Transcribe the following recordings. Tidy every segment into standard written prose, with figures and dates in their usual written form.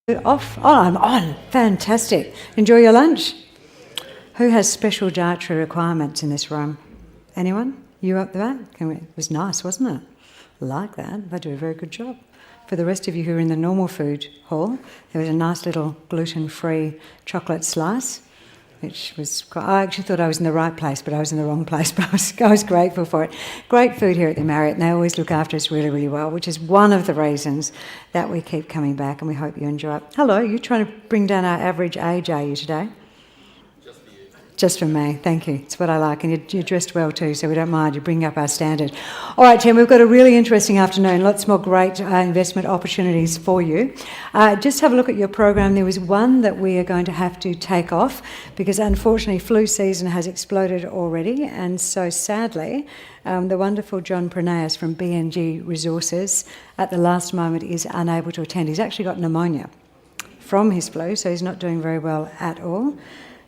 Off? Oh, I'm on. Fantastic. Enjoy your lunch. Who has special dietary requirements in this room? Anyone? You up the back? It was nice, wasn't it? Like that. They do a very good job. For the rest of you who are in the normal food hall, there was a nice little gluten-free chocolate slice, which was, I actually thought I was in the right place, but I was in the wrong place, but I was grateful for it. Great food here at the Marriott, and they always look after us really, really well, which is one of the reasons that we keep coming back, and we hope you enjoy it. Hello, you're trying to bring down our average age, are you, today? Just for you. Just for me, thank you. It's what I like, and you're dressed well too, so we don't mind. You bring up our standard. All right, team, we've got a really interesting afternoon. Lots more great investment opportunities for you. Just have a look at your program. There was one that we are going to have to take off because, unfortunately, flu season has exploded already, and so sadly, the wonderful John Praneas from BNG Resources at the last moment is unable to attend. He's actually got pneumonia from his flu, so he's not doing very well at all.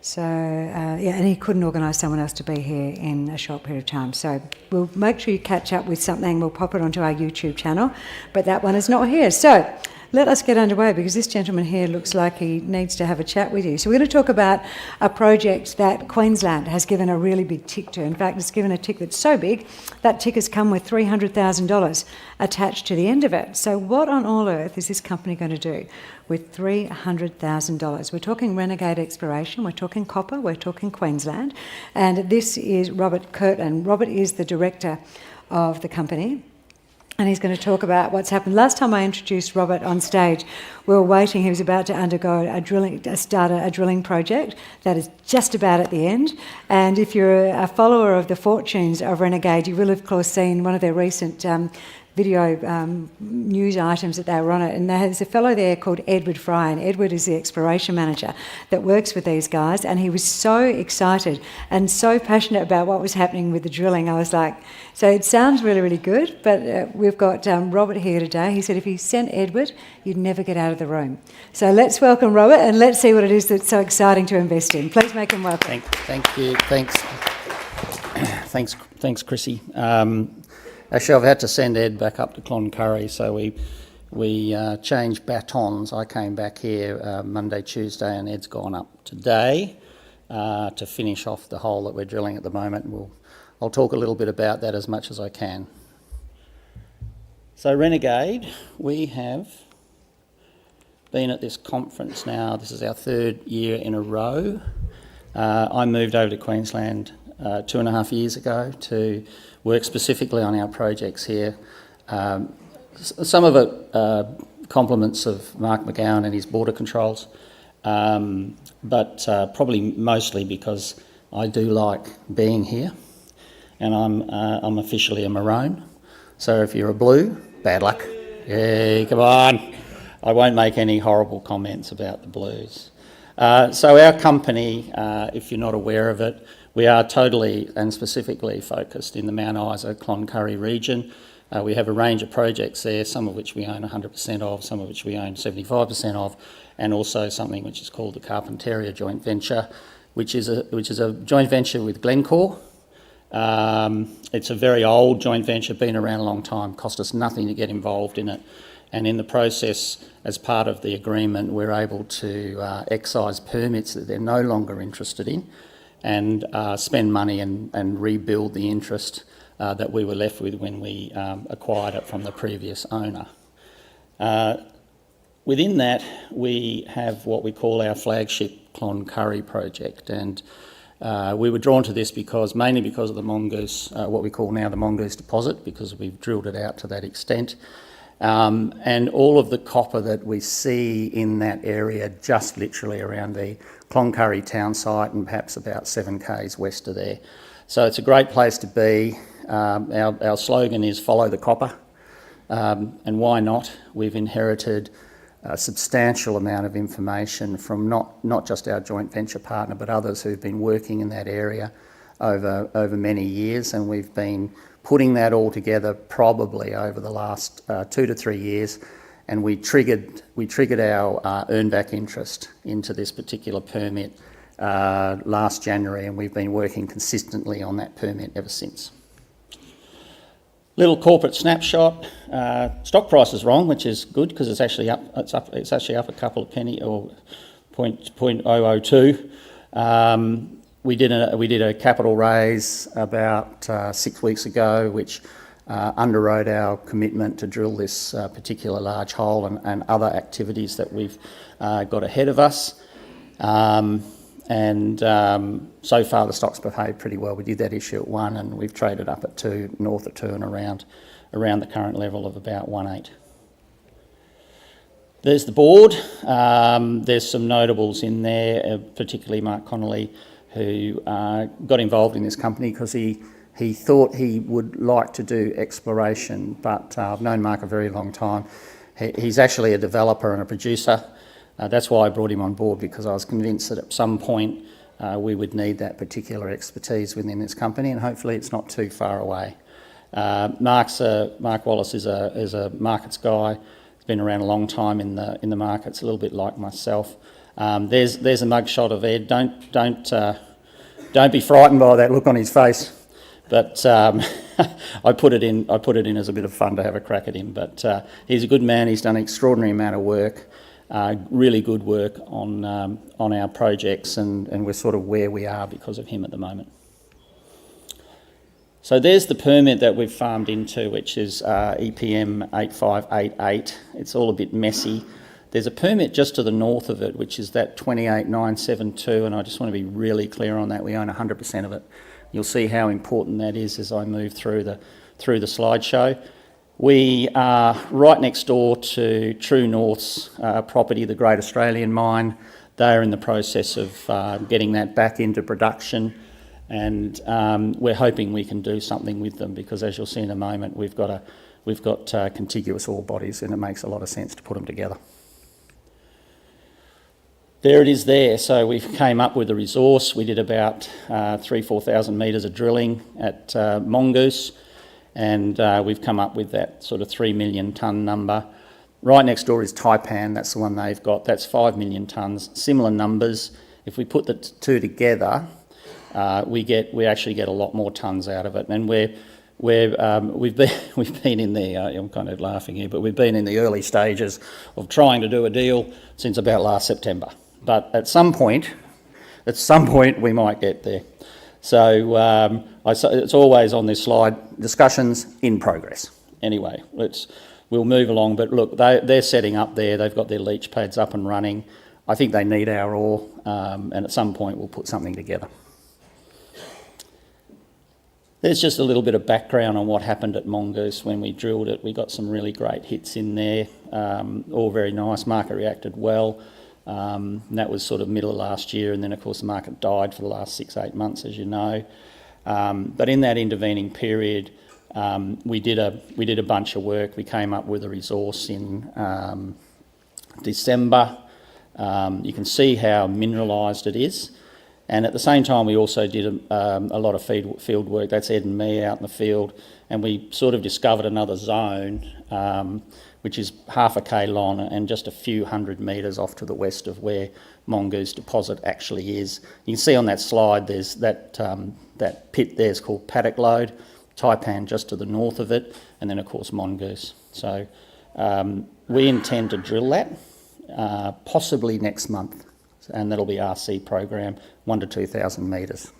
So, and he couldn't organise someone else to be here in a short period of time. So we'll make sure you catch up with something. We'll pop it onto our YouTube channel, but that one is not here. So let us get underway because this gentleman here looks like he needs to have a chat with you. So we're going to talk about a project that Queensland has given a really big tick to. In fact, it's given a tick that's so big, that tick has come with $300,000 attached to the end of it. So what on all earth is this company going to do with $300,000? We're talking Renegade Exploration, we're talking copper, we're talking Queensland, and this is Robert Kirtland. Robert is the director of the company, and he's going to talk about what's happened. Last time I introduced Robert on stage, we were waiting. He was about to undergo start a drilling project that is just about at the end. And if you're a follower of the fortunes of Renegade, you will, of course, seen one of their recent video news items that they were on it, and there's a fellow there called Edward Fry, and Edward is the exploration manager that works with these guys, and he was so excited and so passionate about what was happening with the drilling. I was like, so it sounds really, really good, but we've got Robert here today. He said if you sent Edward, you'd never get out of the room. So let's welcome Robert, and let's see what it is that's so exciting to invest in. Please make him welcome. Thank you. Thanks, Chrissy. Actually, I've had to send Ed back up to Cloncurry, so we changed batons. I came back here Monday, Tuesday, and Ed's gone up today to finish off the hole that we're drilling at the moment. I'll talk a little bit about that as much as I can. So Renegade, we have been at this conference now. This is our third year in a row. I moved over to Queensland 2.5 years ago to work specifically on our projects here. Some of it compliments of Mark McGowan and his border controls, but probably mostly because I do like being here, and I'm officially a maroon. So if you're a blue, bad luck. Yeah, come on. I won't make any horrible comments about the blues. So our company, if you're not aware of it, we are totally and specifically focused in the Mount Isa Cloncurry region. We have a range of projects there, some of which we own 100% of, some of which we own 75% of, and also something which is called the Carpentaria Joint Venture, which is a joint venture with Glencore. It's a very old joint venture, been around a long time, cost us nothing to get involved in it. And in the process, as part of the agreement, we're able to excise permits that they're no longer interested in, and spend money and rebuild the interest that we were left with when we acquired it from the previous owner. Within that, we have what we call our flagship Cloncurry project, and we were drawn to this mainly because of the Mongoose, what we call now the Mongoose deposit, because we've drilled it out to that extent. And all of the copper that we see in that area, just literally around the Cloncurry town site and perhaps about 7 k's west of there. So it's a great place to be. Our slogan is follow the copper, and why not? We've inherited a substantial amount of information from not just our joint venture partner, but others who've been working in that area over many years, and we've been putting that all together probably over the last 2 to 3 years, and we triggered our earn back interest into this particular permit last January, and we've been working consistently on that permit ever since. Little corporate snapshot. Stock price is wrong, which is good because it's actually up. It's actually up a couple of penny or 0.002. We did a capital raise about 6 weeks ago, which underwrote our commitment to drill this particular large hole and other activities that we've got ahead of us. So far the stock's behaved pretty well. We did that issue at 1 and we've traded up at 2, north of 2 and around the current level of about 1.8. There's the board. There's some notables in there, particularly Mark Connolly, who got involved in this company because he thought he would like to do exploration, but I've known Mark a very long time. He's actually a developer and a producer. That's why I brought him on board, because I was convinced that at some point we would need that particular expertise within this company, and hopefully it's not too far away. Mark Wallace is a markets guy. He's been around a long time in the markets, a little bit like myself. There's a mugshot of Ed. Don't be frightened by that look on his face. But I put it in as a bit of fun to have a crack at him. But he's a good man. He's done an extraordinary amount of work, really good work on our projects, and we're sort of where we are because of him at the moment. So there's the permit that we've farmed into, which is EPM 8588. It's all a bit messy. There's a permit just to the north of it, which is that 28972, and I just want to be really clear on that. We own 100% of it. You'll see how important that is as I move through the slideshow. We are right next door to True North's property, the Great Australian Mine. They're in the process of getting that back into production, and we're hoping we can do something with them, because as you'll see in a moment, we've got contiguous ore bodies, and it makes a lot of sense to put them together. There it is there. So we came up with a resource. We did about 3,000-4,000 metres of drilling at Mongoose, and we've come up with that sort of 3 million tonne number. Right next door is Taipan. That's the one they've got. That's 5 million tonnes. Similar numbers. If we put the two together, we actually get a lot more tonnes out of it. And we've been in the I'm kind of laughing here, but we've been in the early stages of trying to do a deal since about last September. But at some point we might get there. So it's always on this slide, discussions in progress. Anyway, we'll move along. But look, they're setting up there. They've got their leach pads up and running. I think they need our ore, and at some point we'll put something together. There's just a little bit of background on what happened at Mongoose when we drilled it. We got some really great hits in there, all very nice. Market reacted well. And that was sort of middle of last year, and then of course the market died for the last 6-8 months, as you know. But in that intervening period, we did a bunch of work. We came up with a resource in December. You can see how mineralised it is. And at the same time, we also did a lot of field work. That's Ed and me out in the field, and we sort of discovered another zone, which is half a K long and just a few hundred metres off to the west of where Mongoose deposit actually is. You can see on that slide, there's that pit there is called Paddock Lode, Taipan just to the north of it, and then of course Mongoose. So we intend to drill that possibly next month, and that'll be RC program, 1,000 to 2,000 metres.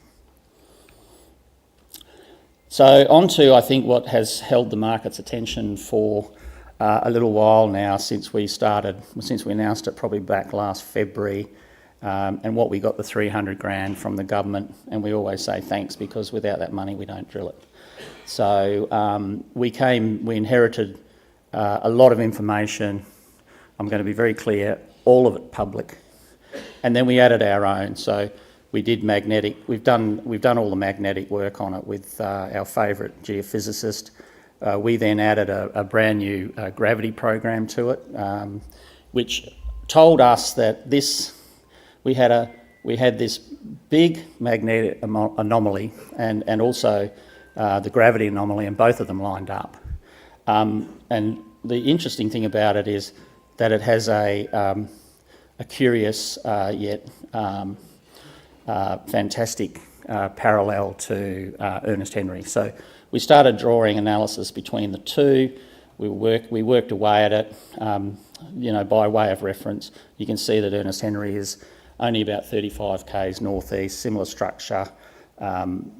So on to, I think, what has held the market's attention for a little while now, since we announced it probably back last February, and what we got the 300 grand from the government, and we always say thanks, because without that money we don't drill it. So we inherited a lot of information. I'm going to be very clear, all of it public. And then we added our own. So we did magnetic. We've done all the magnetic work on it with our favourite geophysicist. We then added a brand new gravity program to it, which told us that we had this big magnetic anomaly and also the gravity anomaly, and both of them lined up. And the interesting thing about it is that it has a curious yet fantastic parallel to Ernest Henry. So we started drawing analysis between the two. We worked away at it, by way of reference. You can see that Ernest Henry is only about 35 k's northeast, similar structure.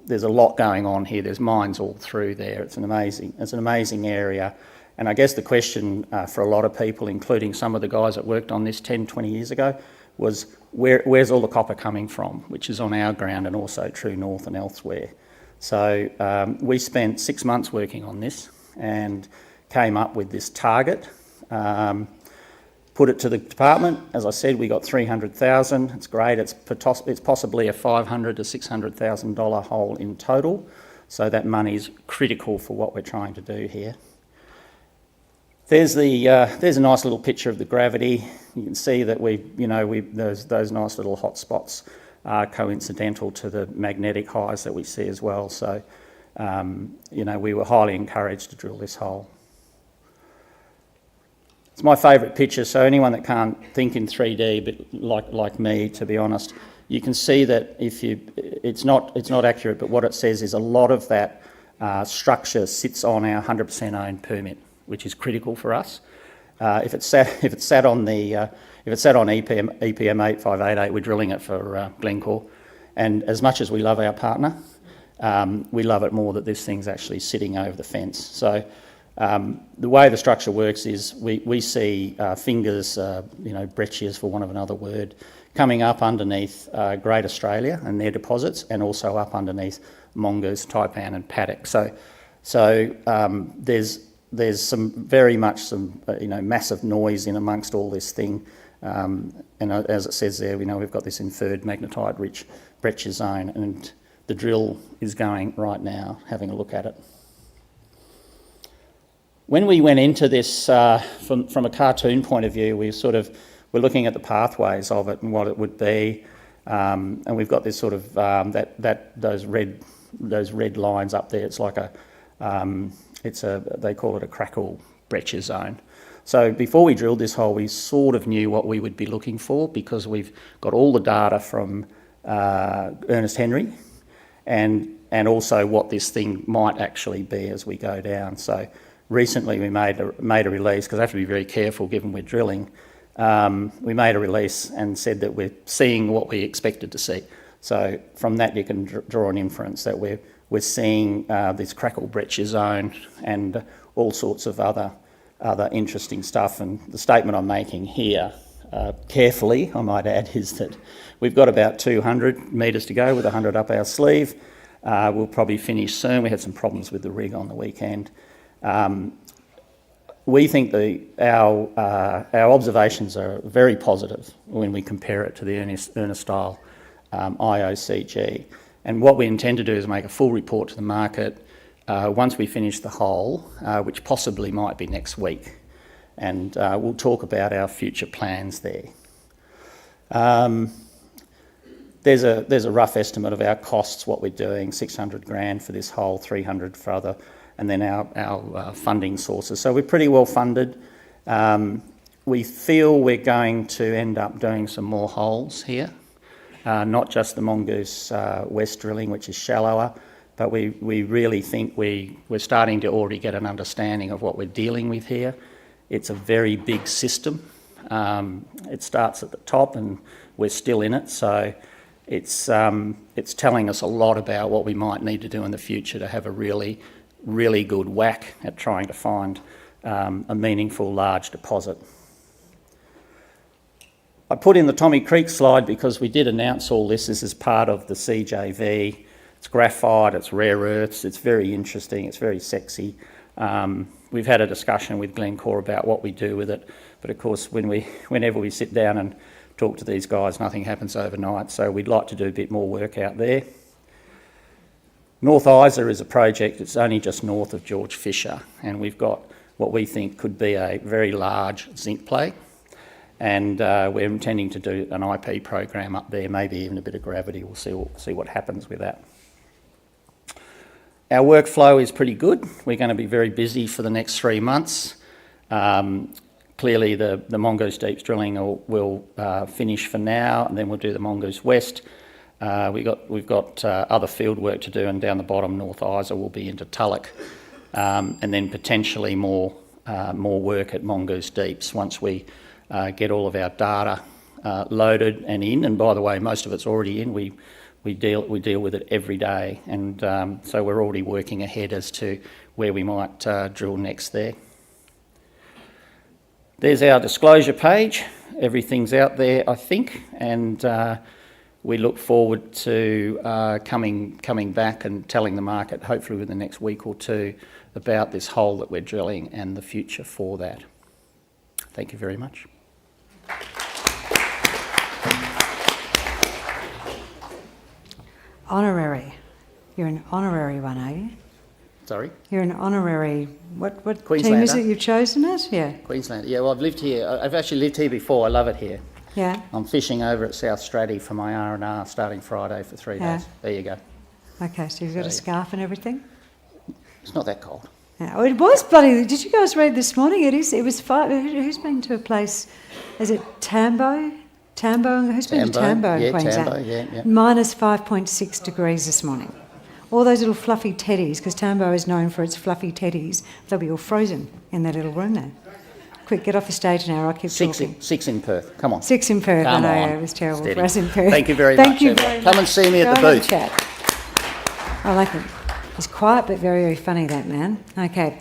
There's a lot going on here. There's mines all through there. It's an amazing area. And I guess the question for a lot of people, including some of the guys that worked on this 10, 20 years ago, was where's all the copper coming from, which is on our ground and also true north and elsewhere. So we spent 6 months working on this and came up with this target, put it to the department. As I said, we got 300,000. It's great. It's possibly a $500,000 to $600,000 hole in total. So that money's critical for what we're trying to do here. There's a nice little picture of the gravity. You can see that those nice little hot spots are coincidental to the magnetic highs that we see as well. So, we were highly encouraged to drill this hole. It's my favourite picture, so anyone that can't think in 3D, but like me, to be honest, you can see that it's not accurate, but what it says is a lot of that structure sits on our 100% owned permit, which is critical for us. If it sat on EPM 8588, we're drilling it for Glencore, and as much as we love our partner, we love it more that this thing's actually sitting over the fence. So the way the structure works is we see fingers, breccias for want of another word, coming up underneath Great Australia and their deposits, and also up underneath Mongoose, Taipan and Paddock. So there's some very much massive noise in amongst all this thing, and as it says there, we've got this inferred magnetite-rich breccia zone, and the drill is going right now, having a look at it. When we went into this from a cartoon point of view, we're looking at the pathways of it and what it would be, and we've got this sort of those red lines up there. It's like they call it a crackle breccia zone. So before we drilled this hole, we sort of knew what we would be looking for because we've got all the data from Ernest Henry, and also what this thing might actually be as we go down. So recently we made a release, because I have to be very careful given we're drilling. We made a release and said that we're seeing what we expected to see. So from that you can draw an inference that we're seeing this crackle breccia zone and all sorts of other interesting stuff. And the statement I'm making here, carefully I might add, is that we've got about 200 metres to go with 100 up our sleeve. We'll probably finish soon. We had some problems with the rig on the weekend. We think our observations are very positive when we compare it to the Ernest style IOCG. And what we intend to do is make a full report to the market once we finish the hole, which possibly might be next week. And we'll talk about our future plans there. There's a rough estimate of our costs, what we're doing, 600 grand for this hole, 300 for other, and then our funding sources. So we're pretty well funded. We feel we're going to end up doing some more holes here, not just the Mongoose West drilling, which is shallower, but we really think we're starting to already get an understanding of what we're dealing with here. It's a very big system. It starts at the top and we're still in it, so it's telling us a lot about what we might need to do in the future to have a really good whack at trying to find a meaningful large deposit. I put in the Tommy Creek slide because we did announce all this. This is part of the CJV. It's graphite, it's rare earths, it's very interesting, it's very sexy. We've had a discussion with Glencore about what we do with it, but of course whenever we sit down and talk to these guys, nothing happens overnight, so we'd like to do a bit more work out there. North Isa is a project that's only just north of George Fisher, and we've got what we think could be a very large zinc play, and we're intending to do an IP program up there, maybe even a bit of gravity. We'll see what happens with that. Our workflow is pretty good. We're going to be very busy for the next 3 months. Clearly the Mongoose Deeps drilling will finish for now, and then we'll do the Mongoose West. We've got other field work to do, and down the bottom, North Isa will be into Tulloch, and then potentially more work at Mongoose Deeps once we get all of our data loaded and in. And by the way, most of it's already in. We deal with it every day, and so we're already working ahead as to where we might drill next there. There's our disclosure page. Everything's out there, I think, and we look forward to coming back and telling the market, hopefully within the next week or two, about this hole that we're drilling and the future for that. Thank you very much. Honorary. You're an honorary one, are you? Sorry? You're an honorary... What team is Queenslander. it you've chosen as? Yeah. Queensland. Yeah, well, I've lived here. I've actually lived here before. I love it here. Yeah. I'm fishing over at South Stratty for my R&R starting Friday for 3 Yeah. days. There you go. Okay, so you've got a scarf and everything? It's not that cold. Yeah. Oh, it was bloody... Did you guys read this morning? It was 5... Who's been to a place... Is it Tambo? Tambo? Who's been to Tambo in Queensland? Tambo, yeah. Minus 5.6 degrees this morning. All those little fluffy teddies, because Tambo is known for its fluffy teddies, they'll be all frozen in that little room there. Quick, get off the stage now, I'll keep talking. Six in Perth. Come on. 6 in Perth, Come I know, on. it was terrible Steady. for us in Perth. Thank you very much. Thank you everyone. very Come much. and see me at the Go and booth. chat. I like him. He's quiet but very, very funny, that man. Okay.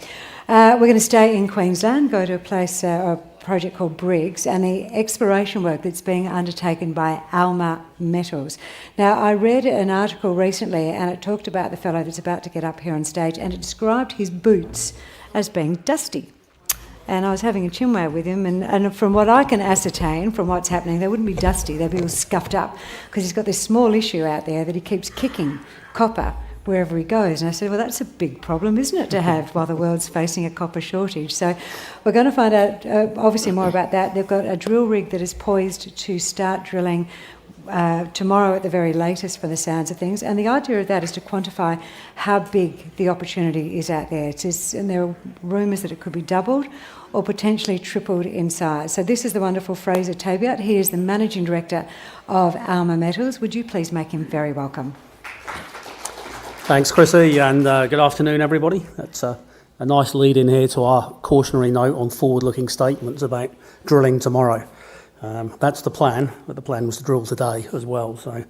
We're going to stay in Queensland, go to a place, a project called Briggs, and the exploration work that's being undertaken by Alma Metals. Now, I read an article recently and it talked about the fellow that's about to get up here on stage, and it described his boots as being dusty. And I was having a chinwag with him, and from what I can ascertain from what's happening, they wouldn't be dusty, they'd be all scuffed up, because he's got this small issue out there that he keeps kicking copper wherever he goes. And I said, well, that's a big problem, isn't it, to have while the world's facing a copper shortage? So we're going to find out, obviously, more about that. They've got a drill rig that is poised to start drilling tomorrow at the very latest, for the sounds of things. And the idea of that is to quantify how big the opportunity is out there. And there are rumours that it could be doubled or potentially tripled in size. So this is the wonderful Fraser Tabiat. He is the Managing Director of Alma Metals. Would you please make him very welcome? Thanks, Chrissy, and good afternoon, everybody. That's a nice lead in here to our cautionary note on forward-looking statements about drilling tomorrow. That's the plan, but the plan was to drill today as well, so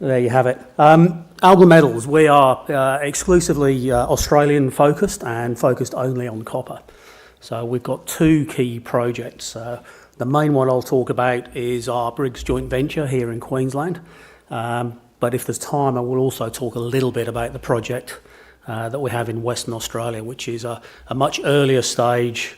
there you have it. Alma Metals, we are exclusively Australian-focused and focused only on copper. So we've got 2 key projects. The main one I'll talk about is our Briggs joint venture here in Queensland. But if there's time, I will also talk a little bit about the project that we have in Western Australia, which is a much earlier stage,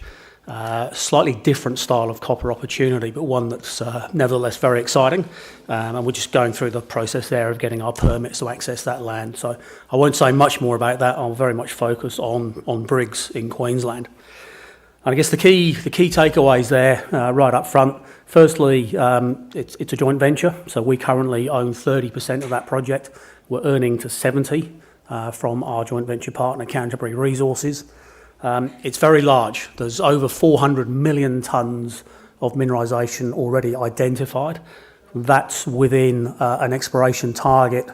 slightly different style of copper opportunity, but one that's nevertheless very exciting. And we're just going through the process there of getting our permits to access that land. So I won't say much more about that. I'll very much focus on Briggs in Queensland. And I guess the key takeaways there right up front. Firstly, it's a joint venture, so we currently own 30% of that project. We're earning to 70 from our joint venture partner, Canterbury Resources. It's very large. There's over 400 million tonnes of mineralisation already identified. That's within an exploration target,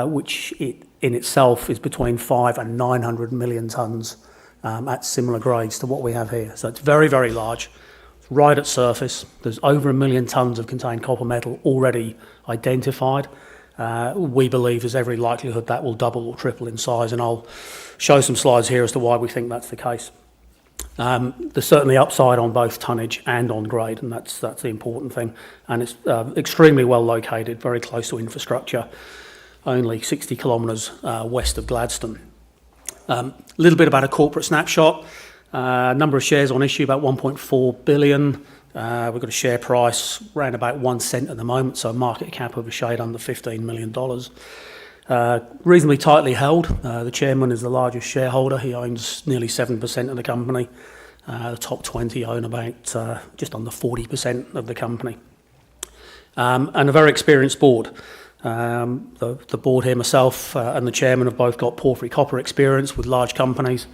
which in itself is between 5 and 900 million tonnes at similar grades to what we have here. So it's very, very large. Right at surface, there's over 1 million tonnes of contained copper metal already identified. We believe there's every likelihood that will double or triple in size, and I'll show some slides here as to why we think that's the case. There's certainly upside on both tonnage and on grade, and that's the important thing. And it's extremely well located, very close to infrastructure, only 60 kilometres west of Gladstone. A little bit about a corporate snapshot. Number of shares on issue, about 1.4 billion. We've got a share price around about 1 cent at the moment, so a market cap of a shade under $15 million. Reasonably tightly held. The chairman is the largest shareholder. He owns nearly 7% of the company. The top 20 own about just under 40% of the company. And a very experienced board. The board here, myself and the chairman, have both got porphyry copper experience with large companies.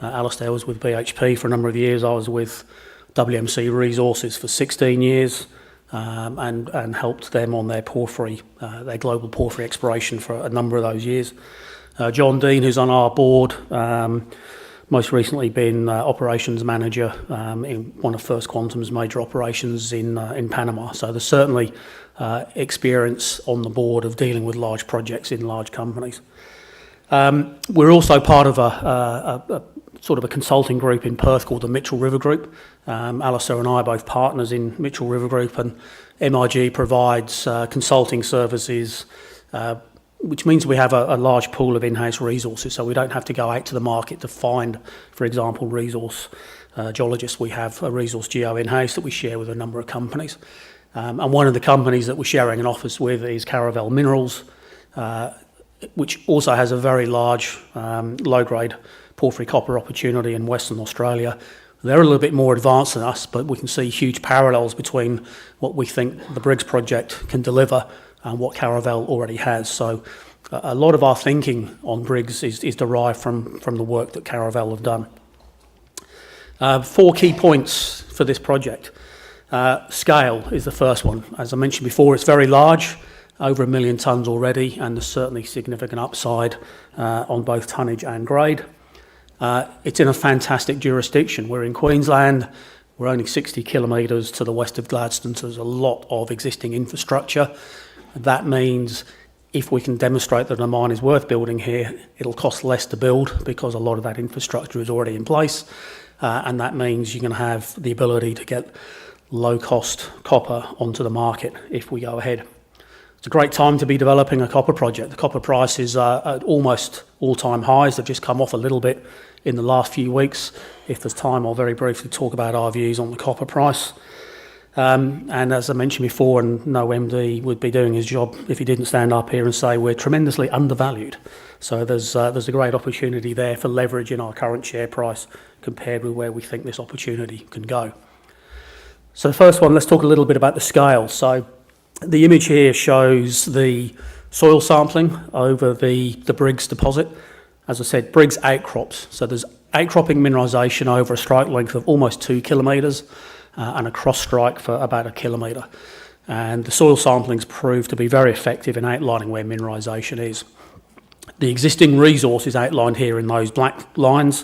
Alistair was with BHP for a number of years. I was with WMC Resources for 16 years. and helped them on their porphyry, their global porphyry exploration for a number of those years. John Dean, who's on our board, most recently been operations manager in one of First Quantum's major operations in Panama. So there's certainly experience on the board of dealing with large projects in large companies. We're also part of a sort of a consulting group in Perth called the Mitchell River Group. Alistair and I are both partners in Mitchell River Group, and MIG provides consulting services, which means we have a large pool of in-house resources, so we don't have to go out to the market to find, for example, resource geologists. We have a resource geo in-house that we share with a number of companies. And one of the companies that we're sharing an office with is Caravel Minerals, which also has a very large low-grade porphyry copper opportunity in Western Australia. They're a little bit more advanced than us, but we can see huge parallels between what we think the Briggs project can deliver and what Caravel already has. So a lot of our thinking on Briggs is derived from the work that Caravel have done. 4 key points for this project. Scale is the first one. As I mentioned before, it's very large, over 1 million tonnes already, and there's certainly significant upside on both tonnage and grade. It's in a fantastic jurisdiction. We're in Queensland. We're only 60 kilometres to the west of Gladstone, so there's a lot of existing infrastructure. That means if we can demonstrate that a mine is worth building here, it'll cost less to build because a lot of that infrastructure is already in place. And that means you can have the ability to get low-cost copper onto the market if we go ahead. It's a great time to be developing a copper project. The copper prices are at almost all-time highs. They've just come off a little bit in the last few weeks. If there's time, I'll very briefly talk about our views on the copper price. And as I mentioned before, and no MD would be doing his job if he didn't stand up here and say we're tremendously undervalued. So there's a great opportunity there for leverage in our current share price compared with where we think this opportunity can go. So the first one, let's talk a little bit about the scale. So the image here shows the soil sampling over the Briggs deposit. As I said, Briggs outcrops. So there's outcropping mineralisation over a strike length of almost 2 kilometres and a cross strike for about 1 kilometre. And the soil sampling's proved to be very effective in outlining where mineralisation is. The existing resource is outlined here in those black lines.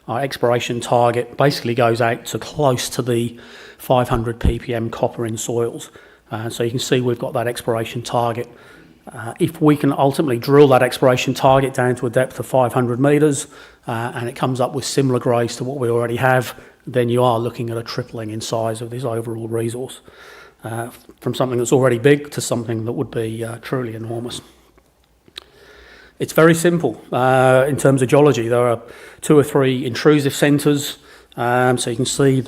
Our exploration target basically goes out to close to the 500 ppm copper in soils. So you can see we've got that exploration target. If we can ultimately drill that exploration target down to a depth of 500 metres and it comes up with similar grades to what we already have, then you are looking at a tripling in size of this overall resource, from something that's already big to something that would be truly enormous. It's very simple in terms of geology. There are 2 or 3 intrusive centres. So you can see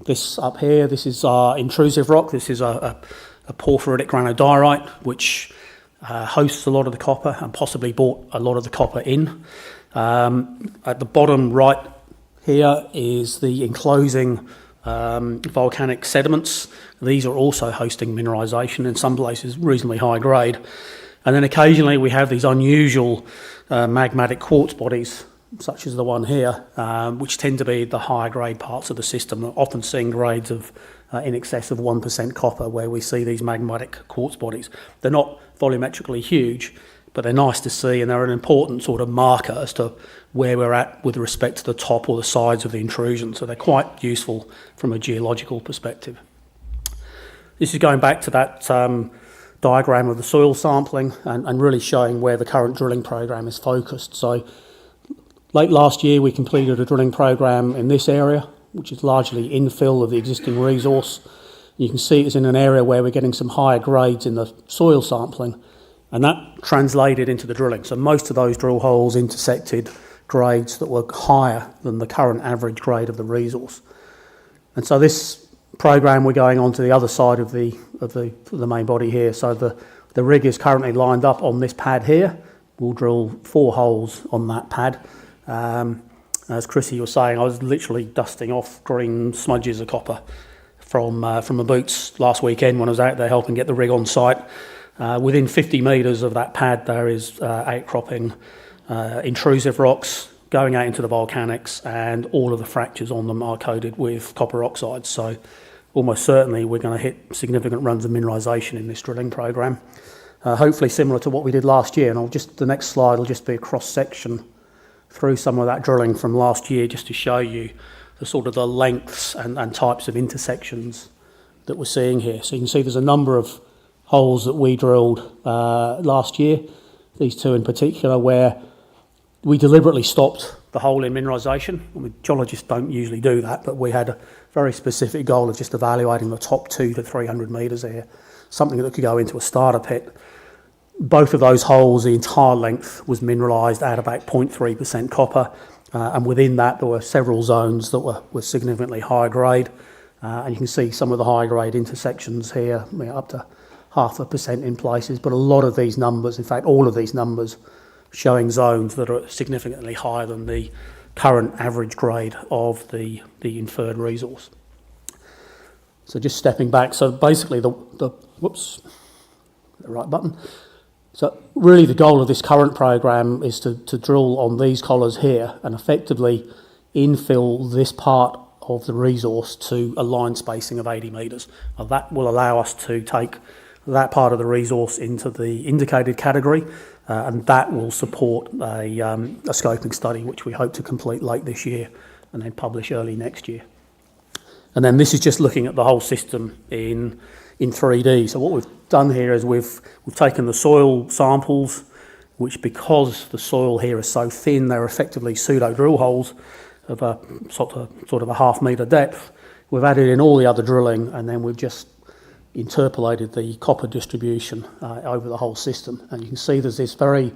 this up here. This is our intrusive rock. This is a porphyritic granodiorite, which hosts a lot of the copper and possibly brought a lot of the copper in. At the bottom right here is the enclosing volcanic sediments. These are also hosting mineralisation, in some places reasonably high grade. And then occasionally we have these unusual magmatic quartz bodies, such as the one here, which tend to be the higher grade parts of the system, often seeing grades of in excess of 1% copper where we see these magmatic quartz bodies. They're not volumetrically huge, but they're nice to see, and they're an important sort of marker as to where we're at with respect to the top or the sides of the intrusion. So they're quite useful from a geological perspective. This is going back to that diagram of the soil sampling and really showing where the current drilling program is focused. So late last year we completed a drilling program in this area, which is largely infill of the existing resource. You can see it's in an area where we're getting some higher grades in the soil sampling, and that translated into the drilling. So most of those drill holes intersected grades that were higher than the current average grade of the resource. And so this program, we're going on to the other side of the main body here. So the rig is currently lined up on this pad here. We'll drill 4 holes on that pad. As Chrissy was saying, I was literally dusting off green smudges of copper from my boots last weekend when I was out there helping get the rig on site. Within 50 metres of that pad there is outcropping intrusive rocks going out into the volcanics, and all of the fractures on them are coated with copper oxides. So almost certainly we're going to hit significant runs of mineralisation in this drilling program. Hopefully similar to what we did last year, and the next slide will just be a cross-section through some of that drilling from last year, just to show you the sort of the lengths and types of intersections that we're seeing here. So you can see there's a number of holes that we drilled last year, these two in particular, where we deliberately stopped the hole in mineralisation. I mean, geologists don't usually do that, but we had a very specific goal of just evaluating the top 200 to 300 metres here, something that could go into a starter pit. Both of those holes, the entire length was mineralised at about 0.3% copper, and within that there were several zones that were significantly high grade, and you can see some of the high grade intersections here, up to 0.5% in places, but a lot of these numbers, in fact all of these numbers, showing zones that are significantly higher than the current average grade of the inferred resource. So just stepping back, so basically the right button. So really the goal of this current program is to drill on these collars here and effectively infill this part of the resource to a line spacing of 80 metres. Now that will allow us to take that part of the resource into the indicated category, and that will support a scoping study which we hope to complete late this year and then publish early next year. And then this is just looking at the whole system in 3D. So what we've done here is we've taken the soil samples, which, because the soil here is so thin, they're effectively pseudo drill holes of a sort of a half metre depth. We've added in all the other drilling, and then we've just interpolated the copper distribution over the whole system. And you can see there's this very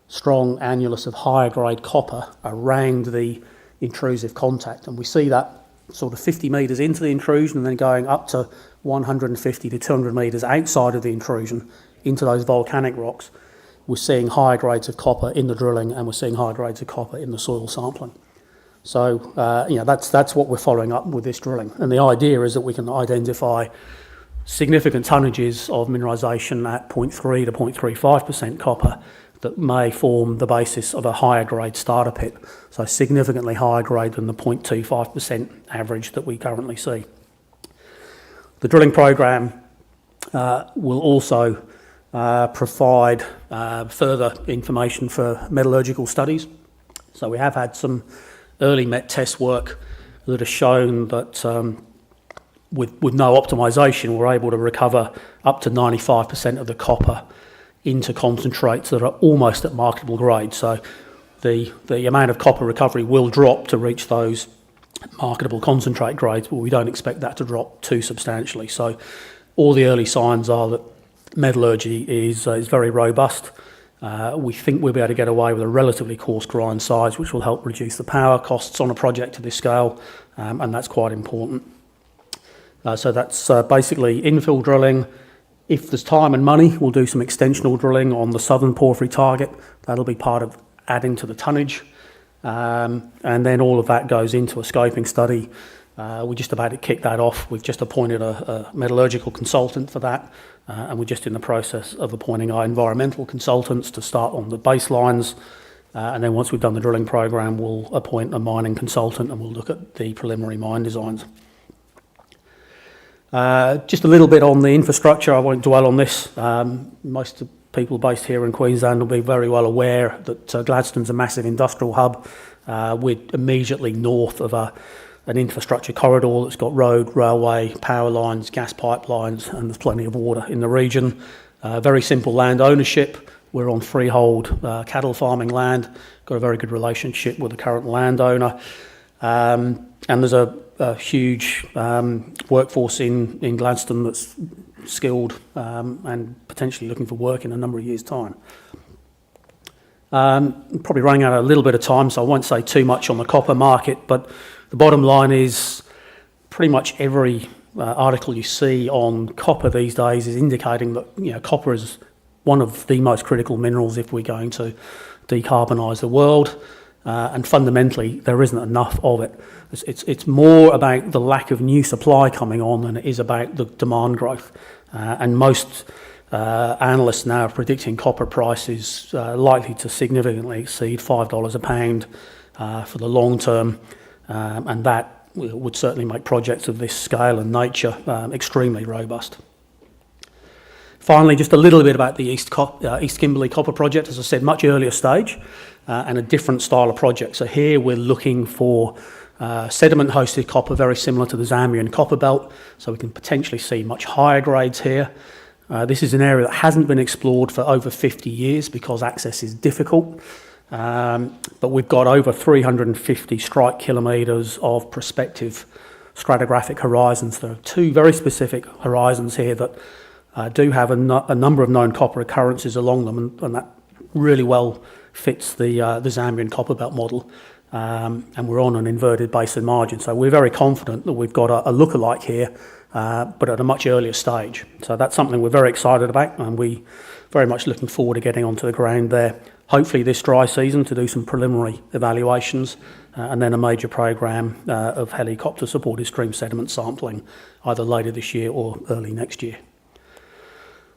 strong annulus of higher grade copper around the intrusive contact, and we see that sort of 50 metres into the intrusion and then going up to 150 to 200 metres outside of the intrusion into those volcanic rocks. We're seeing higher grades of copper in the drilling, and we're seeing higher grades of copper in the soil sampling. So that's what we're following up with this drilling, and the idea is that we can identify significant tonnages of mineralisation at 0.3 to 0.35% copper that may form the basis of a higher grade starter pit, so significantly higher grade than the 0.25% average that we currently see. The drilling program will also provide further information for metallurgical studies. So we have had some early met test work that has shown that with no optimisation we're able to recover up to 95% of the copper into concentrates that are almost at marketable grade. So the amount of copper recovery will drop to reach those marketable concentrate grades, but we don't expect that to drop too substantially. So all the early signs are that metallurgy is very robust. We think we'll be able to get away with a relatively coarse grind size, which will help reduce the power costs on a project of this scale, and that's quite important. So that's basically infill drilling. If there's time and money, we'll do some extensional drilling on the southern porphyry target. That'll be part of adding to the tonnage. And then all of that goes into a scoping study. We're just about to kick that off. We've just appointed a metallurgical consultant for that, and we're just in the process of appointing our environmental consultants to start on the baselines. And then once we've done the drilling program, we'll appoint a mining consultant and we'll look at the preliminary mine designs. Just a little bit on the infrastructure. I won't dwell on this. Most of the people based here in Queensland will be very well aware that Gladstone's a massive industrial hub. We're immediately north of an infrastructure corridor that's got road, railway, power lines, gas pipelines, and there's plenty of water in the region. Very simple land ownership. We're on freehold cattle farming land. Got a very good relationship with the current landowner. And there's a huge workforce in Gladstone that's skilled and potentially looking for work in a number of years' time. Probably running out a little bit of time, so I won't say too much on the copper market, but the bottom line is pretty much every article you see on copper these days is indicating that copper is one of the most critical minerals if we're going to decarbonise the world. And fundamentally, there isn't enough of it. It's more about the lack of new supply coming on than it is about the demand growth. And most analysts now are predicting copper prices likely to significantly exceed $5 a pound for the long term. And that would certainly make projects of this scale and nature extremely robust. Finally, just a little bit about the East Kimberley Copper Project. As I said, much earlier stage and a different style of project. So here we're looking for sediment-hosted copper, very similar to the Zambian copper belt, so we can potentially see much higher grades here. This is an area that hasn't been explored for over 50 years because access is difficult, but we've got over 350 strike kilometres of prospective stratigraphic horizons. There are two very specific horizons here that do have a number of known copper occurrences along them, and that really well fits the Zambian copper belt model. And we're on an inverted basin margin, so we're very confident that we've got a lookalike here, but at a much earlier stage. So that's something we're very excited about, and we very much looking forward to getting onto the ground there, hopefully this dry season, to do some preliminary evaluations, and then a major program of helicopter-supported stream sediment sampling either later this year or early next year.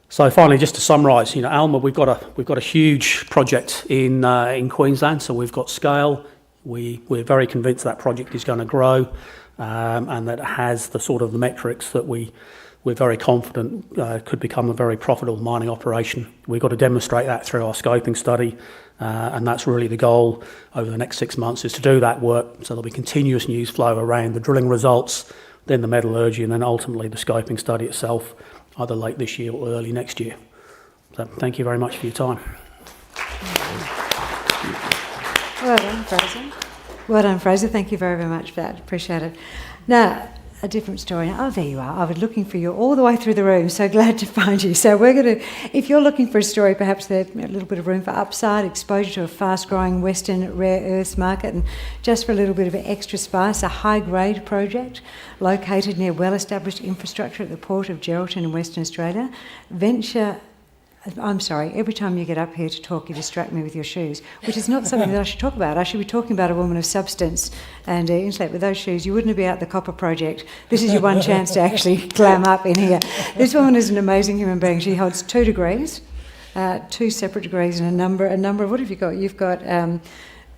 So finally, just to summarise, Alma, we've got a huge project in Queensland. So we've got scale. We're very convinced that project is going to grow, and that it has the sort of metrics that we're very confident could become a very profitable mining operation. We've got to demonstrate that through our scoping study, and that's really the goal over the next 6 months, is to do that work so there'll be continuous news flow around the drilling results, then the metallurgy, and then ultimately the scoping study itself, either late this year or early next year. So thank you very much for your time. Well done, Fraser. Well done, Fraser. Thank you very, very much for that. Appreciate it. Now, a different story. Oh, there you are. I was looking for you all the way through the room, so glad to find you. So we're going to, if you're looking for a story, perhaps there's a little bit of room for upside, exposure to a fast-growing Western rare earths market, and just for a little bit of extra spice, a high-grade project located near well-established infrastructure at the port of Geraldton in Western Australia. I'm sorry, every time you get up here to talk, you distract me with your shoes, which is not something that I should talk about. I should be talking about a woman of substance and intellect. With those shoes, you wouldn't be out the copper project. This is your one chance to actually glam up in here. This woman is an amazing human being. She holds 2 degrees, 2 separate degrees, and a number of, what have you got? You've got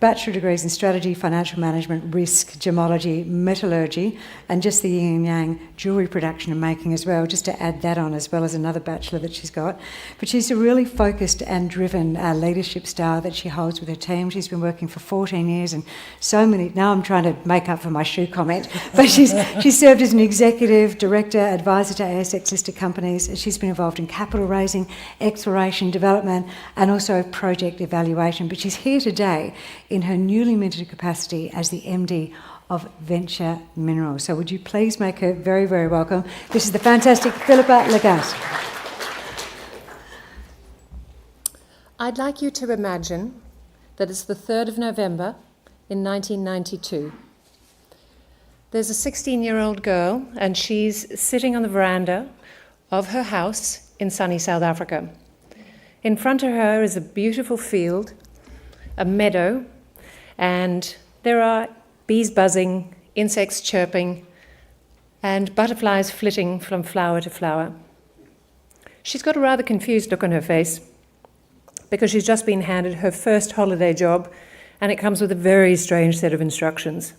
bachelor degrees in strategy, financial management, risk, gemology, metallurgy, and just the yin and yang jewellery production and making as well, just to add that on, as well as another bachelor that she's got. But she's a really focused and driven leadership style that she holds with her team. She's been working for 14 years and so many, now I'm trying to make up for my shoe comment, but she's served as an executive director, advisor to ASX listed companies. She's been involved in capital raising, exploration, development, and also project evaluation. But she's here today in her newly minted capacity as the MD of Venture Minerals. So would you please make her very, very welcome. This is the fantastic Philippa Lagat. I'd like you to imagine that it's the 3rd of November in 1992. There's a 16-year-old girl, and she's sitting on the veranda of her house in sunny South Africa. In front of her is a beautiful field, a meadow, and there are bees buzzing, insects chirping, and butterflies flitting from flower to flower. She's got a rather confused look on her face because she's just been handed her first holiday job, and it comes with a very strange set of instructions.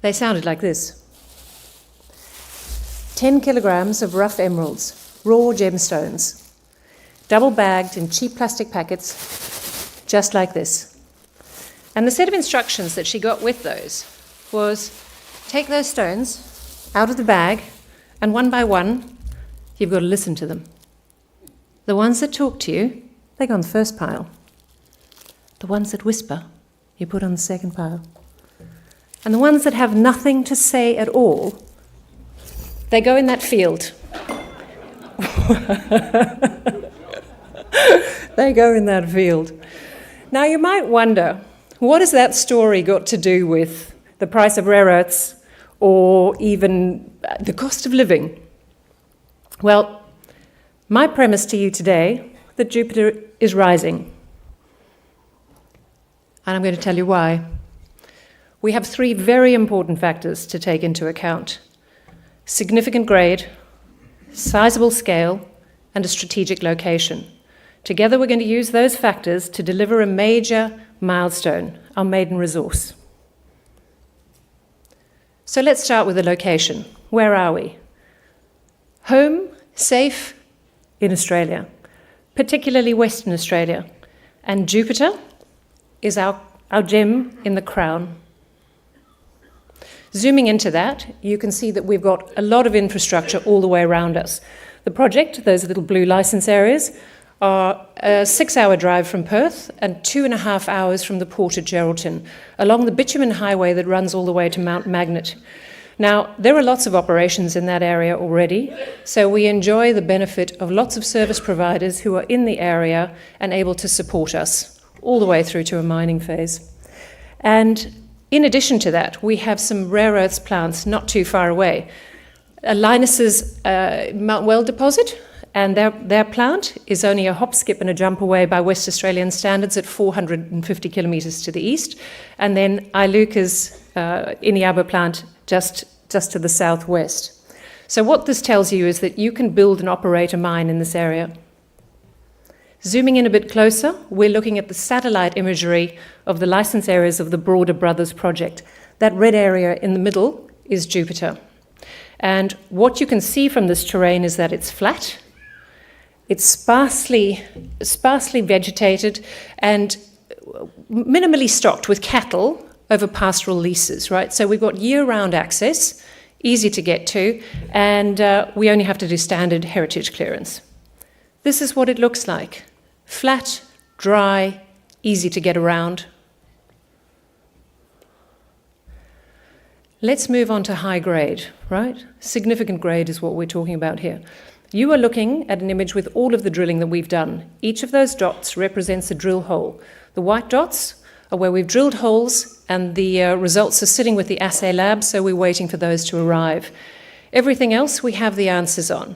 They sounded like this: 10 kilograms of rough emeralds, raw gemstones, double bagged in cheap plastic packets, just like this. And the set of instructions that she got with those was, take those stones out of the bag, and one by one, you've got to listen to them. The ones that talk to you, they go on the first pile. The ones that whisper, you put on the second pile. And the ones that have nothing to say at all, they go in that field. They go in that field. Now you might wonder, what has that story got to do with the price of rare earths or even the cost of living? Well, my premise to you today, that Jupiter is rising. And I'm going to tell you why. We have 3 very important factors to take into account: significant grade, sizable scale, and a strategic location. Together, we're going to use those factors to deliver a major milestone, our maiden resource. So let's start with the location. Where are we? Home, safe, in Australia, particularly Western Australia. And Jupiter is our gem in the crown. Zooming into that, you can see that we've got a lot of infrastructure all the way around us. The project, those little blue licence areas, are a 6-hour drive from Perth and 2.5 hours from the port of Geraldton, along the bitumen highway that runs all the way to Mount Magnet. Now, there are lots of operations in that area already, so we enjoy the benefit of lots of service providers who are in the area and able to support us all the way through to a mining phase. And in addition to that, we have some rare earths plants not too far away. Lynas' Mount Weld deposit, and their plant is only a hop, skip and a jump away by West Australian standards at 450 kilometres to the east, and then Iluka's Eneabba plant just to the southwest. So what this tells you is that you can build and operate a mine in this area. Zooming in a bit closer, we're looking at the satellite imagery of the licence areas of the broader Brothers project. That red area in the middle is Jupiter. And what you can see from this terrain is that it's flat, it's sparsely vegetated and minimally stocked with cattle over pastoral leases, right? So we've got year-round access, easy to get to, and we only have to do standard heritage clearance. This is what it looks like. Flat, dry, easy to get around. Let's move on to high grade, right? Significant grade is what we're talking about here. You are looking at an image with all of the drilling that we've done. Each of those dots represents a drill hole. The white dots are where we've drilled holes and the results are sitting with the assay lab, so we're waiting for those to arrive. Everything else we have the answers on.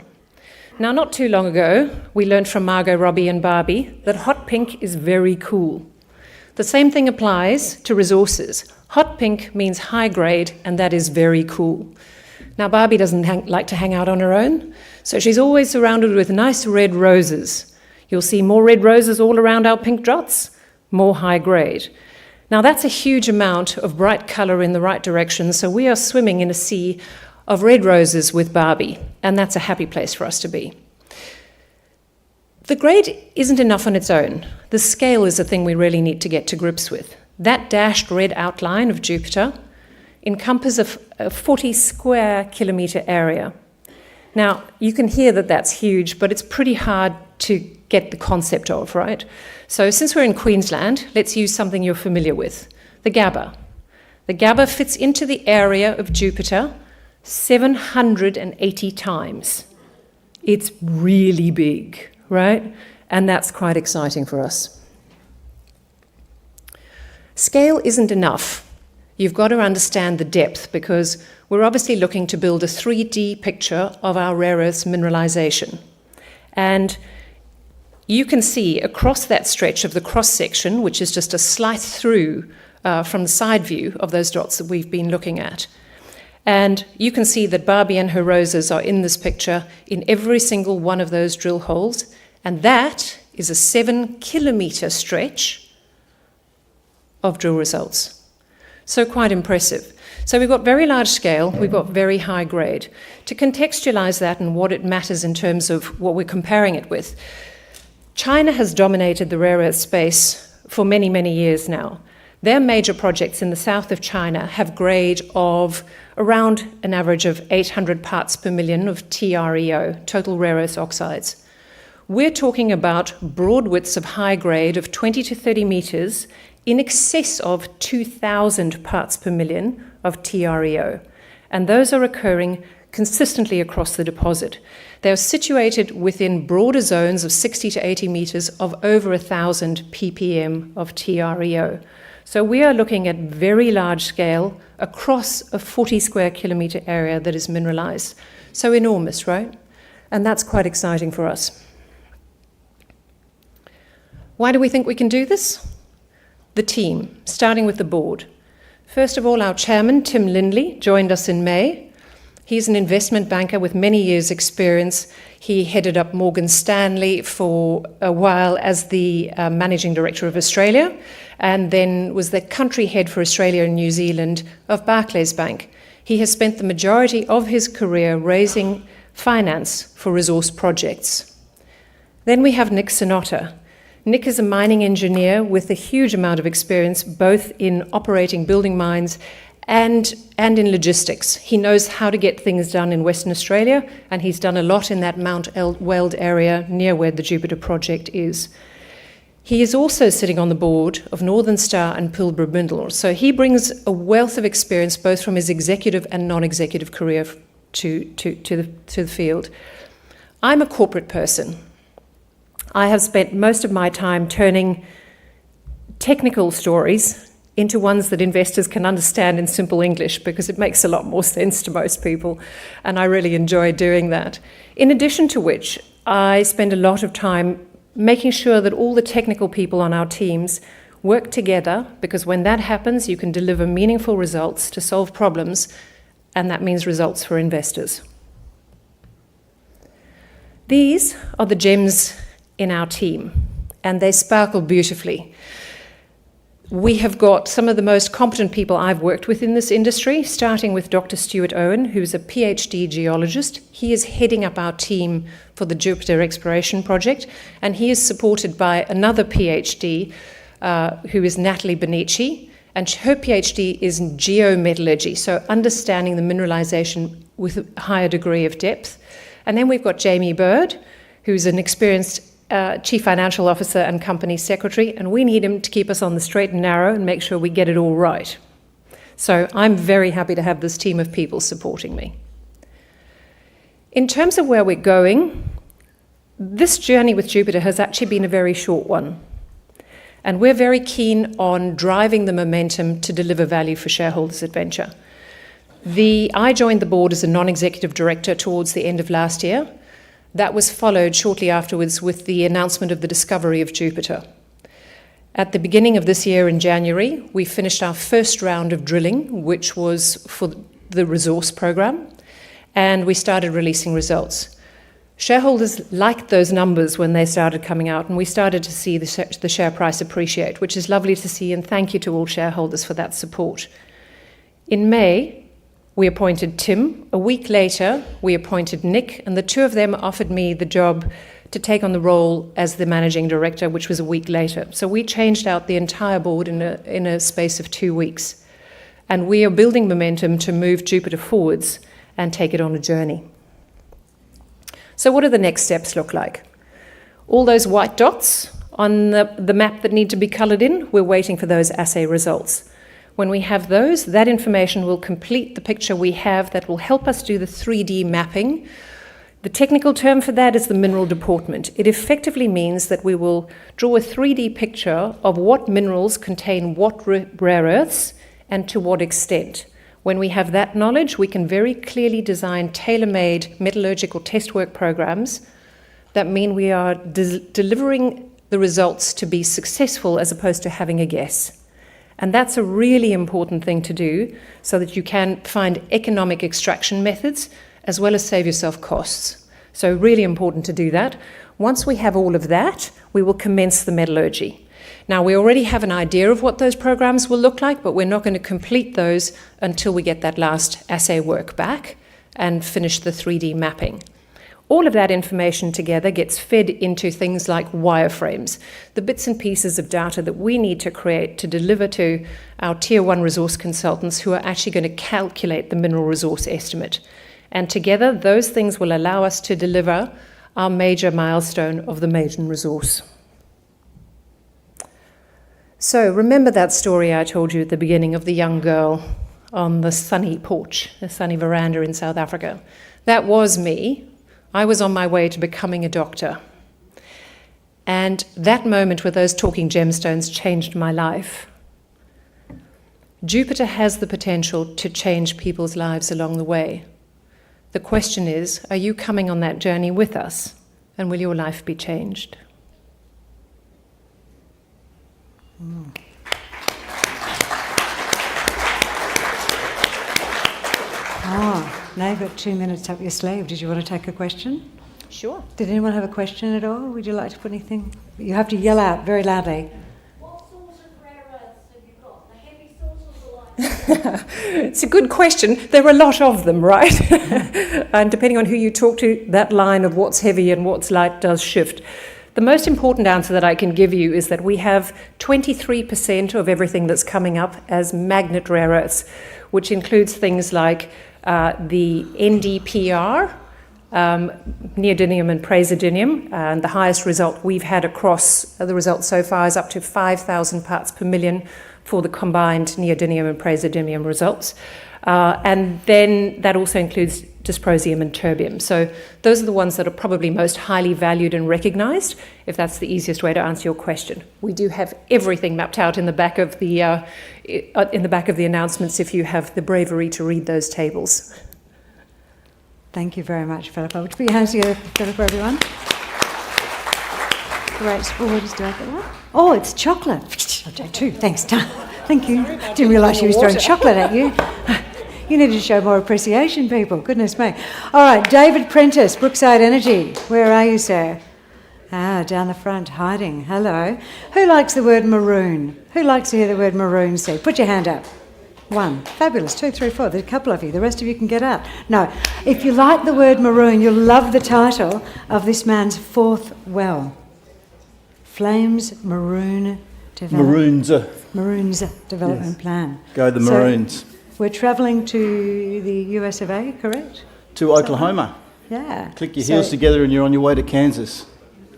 Now, not too long ago, we learned from Margot Robbie and Barbie that hot pink is very cool. The same thing applies to resources. Hot pink means high grade, and that is very cool. Now, Barbie doesn't like to hang out on her own, so she's always surrounded with nice red roses. You'll see more red roses all around our pink dots, more high grade. Now, that's a huge amount of bright colour in the right direction, so we are swimming in a sea of red roses with Barbie, and that's a happy place for us to be. The grade isn't enough on its own. The scale is the thing we really need to get to grips with. That dashed red outline of Jupiter encompasses a 40 square kilometre area. Now, you can hear that that's huge, but it's pretty hard to get the concept of, right? So since we're in Queensland, let's use something you're familiar with, the Gabba. The Gabba fits into the area of Jupiter 780 times. It's really big, right? And that's quite exciting for us. Scale isn't enough. You've got to understand the depth because we're obviously looking to build a 3D picture of our rare earths mineralization. And you can see across that stretch of the cross-section, which is just a slice through from the side view of those dots that we've been looking at. And you can see that Barbie and her roses are in this picture in every single one of those drill holes. And that is a 7-kilometre stretch of drill results. So quite impressive. So we've got very large scale, we've got very high grade. To contextualise that and what it matters in terms of what we're comparing it with, China has dominated the rare earth space for many, many years now. Their major projects in the south of China have grade of around an average of 800 parts per million of TREO, total rare earth oxides. We're talking about broad widths of high grade of 20 to 30 metres in excess of 2,000 parts per million of TREO. And those are occurring consistently across the deposit. They're situated within broader zones of 60 to 80 metres of over 1,000 ppm of TREO. So we are looking at very large scale across a 40 square kilometre area that is mineralised. So enormous, right? And that's quite exciting for us. Why do we think we can do this? The team, starting with the board. First of all, our chairman, Tim Lindley, joined us in May. He's an investment banker with many years' experience. He headed up Morgan Stanley for a while as the managing director of Australia, and then was the country head for Australia and New Zealand of Barclays Bank. He has spent the majority of his career raising finance for resource projects. Then we have Nick Sonotta. Nick is a mining engineer with a huge amount of experience both in operating building mines and in logistics. He knows how to get things done in Western Australia, and he's done a lot in that Mount Weld area near where the Jupiter project is. He is also sitting on the board of Northern Star and Pilbara Minerals, so he brings a wealth of experience both from his executive and non-executive career to the field. I'm a corporate person. I have spent most of my time turning technical stories into ones that investors can understand in simple English, because it makes a lot more sense to most people, and I really enjoy doing that. In addition to which, I spend a lot of time making sure that all the technical people on our teams work together, because when that happens, you can deliver meaningful results to solve problems, and that means results for investors. These are the gems in our team, and they sparkle beautifully. We have got some of the most competent people I've worked with in this industry, starting with Dr. Stuart Owen, who's a PhD geologist. He is heading up our team for the Jupiter Exploration Project, and he is supported by another PhD, who is Natalie Benici, and her PhD is in geometallurgy, so understanding the mineralization with a higher degree of depth. And then we've got Jamie Bird, who's an experienced Chief Financial Officer and Company Secretary, and we need him to keep us on the straight and narrow and make sure we get it all right. So I'm very happy to have this team of people supporting me. In terms of where we're going, this journey with Jupiter has actually been a very short one, and we're very keen on driving the momentum to deliver value for shareholders at Venture. I joined the board as a non-executive director towards the end of last year. That was followed shortly afterwards with the announcement of the discovery of Jupiter. At the beginning of this year in January, we finished our first round of drilling, which was for the resource program, and we started releasing results. Shareholders liked those numbers when they started coming out, and we started to see the share price appreciate, which is lovely to see, and thank you to all shareholders for that support. In May, we appointed Tim. A week later, we appointed Nick, and the two of them offered me the job to take on the role as the managing director, which was a week later. So we changed out the entire board in a space of 2 weeks. And we are building momentum to move Jupiter forwards and take it on a journey. So what do the next steps look like? All those white dots on the map that need to be coloured in, we're waiting for those assay results. When we have those, that information will complete the picture we have that will help us do the 3D mapping. The technical term for that is the mineral deportment. It effectively means that we will draw a 3D picture of what minerals contain what rare earths and to what extent. When we have that knowledge, we can very clearly design tailor-made metallurgical test work programs that mean we are delivering the results to be successful as opposed to having a guess. And that's a really important thing to do so that you can find economic extraction methods as well as save yourself costs. So really important to do that. Once we have all of that, we will commence the metallurgy. Now, we already have an idea of what those programs will look like, but we're not going to complete those until we get that last assay work back and finish the 3D mapping. All of that information together gets fed into things like wireframes, the bits and pieces of data that we need to create to deliver to our Tier 1 resource consultants who are actually going to calculate the mineral resource estimate. And together, those things will allow us to deliver our major milestone of the maiden resource. So remember that story I told you at the beginning of the young girl on the sunny porch, the sunny veranda in South Africa. That was me. I was on my way to becoming a doctor. And that moment with those talking gemstones changed my life. Jupiter has the potential to change people's lives along the way. The question is, are you coming on that journey with us? And will your life be changed? Now you've got 2 minutes up your sleeve. Did you want to take a question? Sure. Did anyone have a question at all? Would you like to put anything? You have to yell out very loudly. What sort of rare earths have you got? The heavy sort or the light? It's a good question. There are a lot of them, right? And depending on who you talk to, that line of what's heavy and what's light does shift. The most important answer that I can give you is that we have 23% of everything that's coming up as magnet rare earths, which includes things like the NdPr, neodymium and praseodymium, and the highest result we've had across the results so far is up to 5,000 parts per million for the combined neodymium and praseodymium results. And then that also includes dysprosium and terbium. So those are the ones that are probably most highly valued and recognised, if that's the easiest way to answer your question. We do have everything mapped out in the back of the announcements if you have the bravery to read those tables. Thank you very much, Philippa. Would you put your hands together, Philippa, everyone? Great. Oh, what is that one? Oh, it's chocolate. I'll take two. Thanks, Tom. Thank you. Didn't realise she was throwing chocolate at you. You need to show more appreciation, people. Goodness me. All right, David Prentice, Brookside Energy. Where are you, sir? Ah, down the front, hiding. Hello. Who likes the word maroon? Who likes to hear the word maroon said? Put your hand up. One. Fabulous. 2, 3, 4. There's a couple of you. The rest of you can get out. No. If you like the word maroon, you'll love the title of this man's fourth well. Flames Maroon Development. Maroons Development Yes. Plan. Go the Maroons. So we're travelling to the US of A, correct? To Oklahoma. Yeah. Click your heels together and you're on your way to Kansas.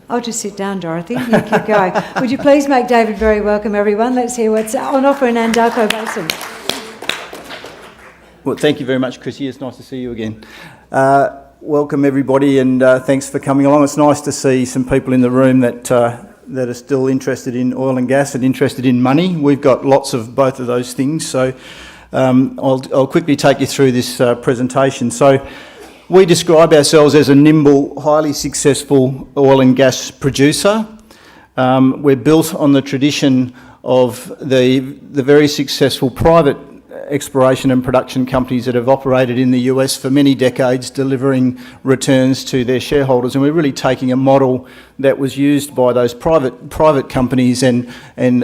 I'll just sit down, Dorothy. You keep going. Would you please make David very welcome, everyone? Let's hear what's on offer in Anadarko Basin. Well, thank you very much, Chrissy. It's nice to see you again. Welcome, everybody, and thanks for coming along. It's nice to see some people in the room that are still interested in oil and gas and interested in money. We've got lots of both of those things, so I'll quickly take you through this presentation. So we describe ourselves as a nimble, highly successful oil and gas producer. We're built on the tradition of the very successful private exploration and production companies that have operated in the US for many decades, delivering returns to their shareholders. And we're really taking a model that was used by those private companies and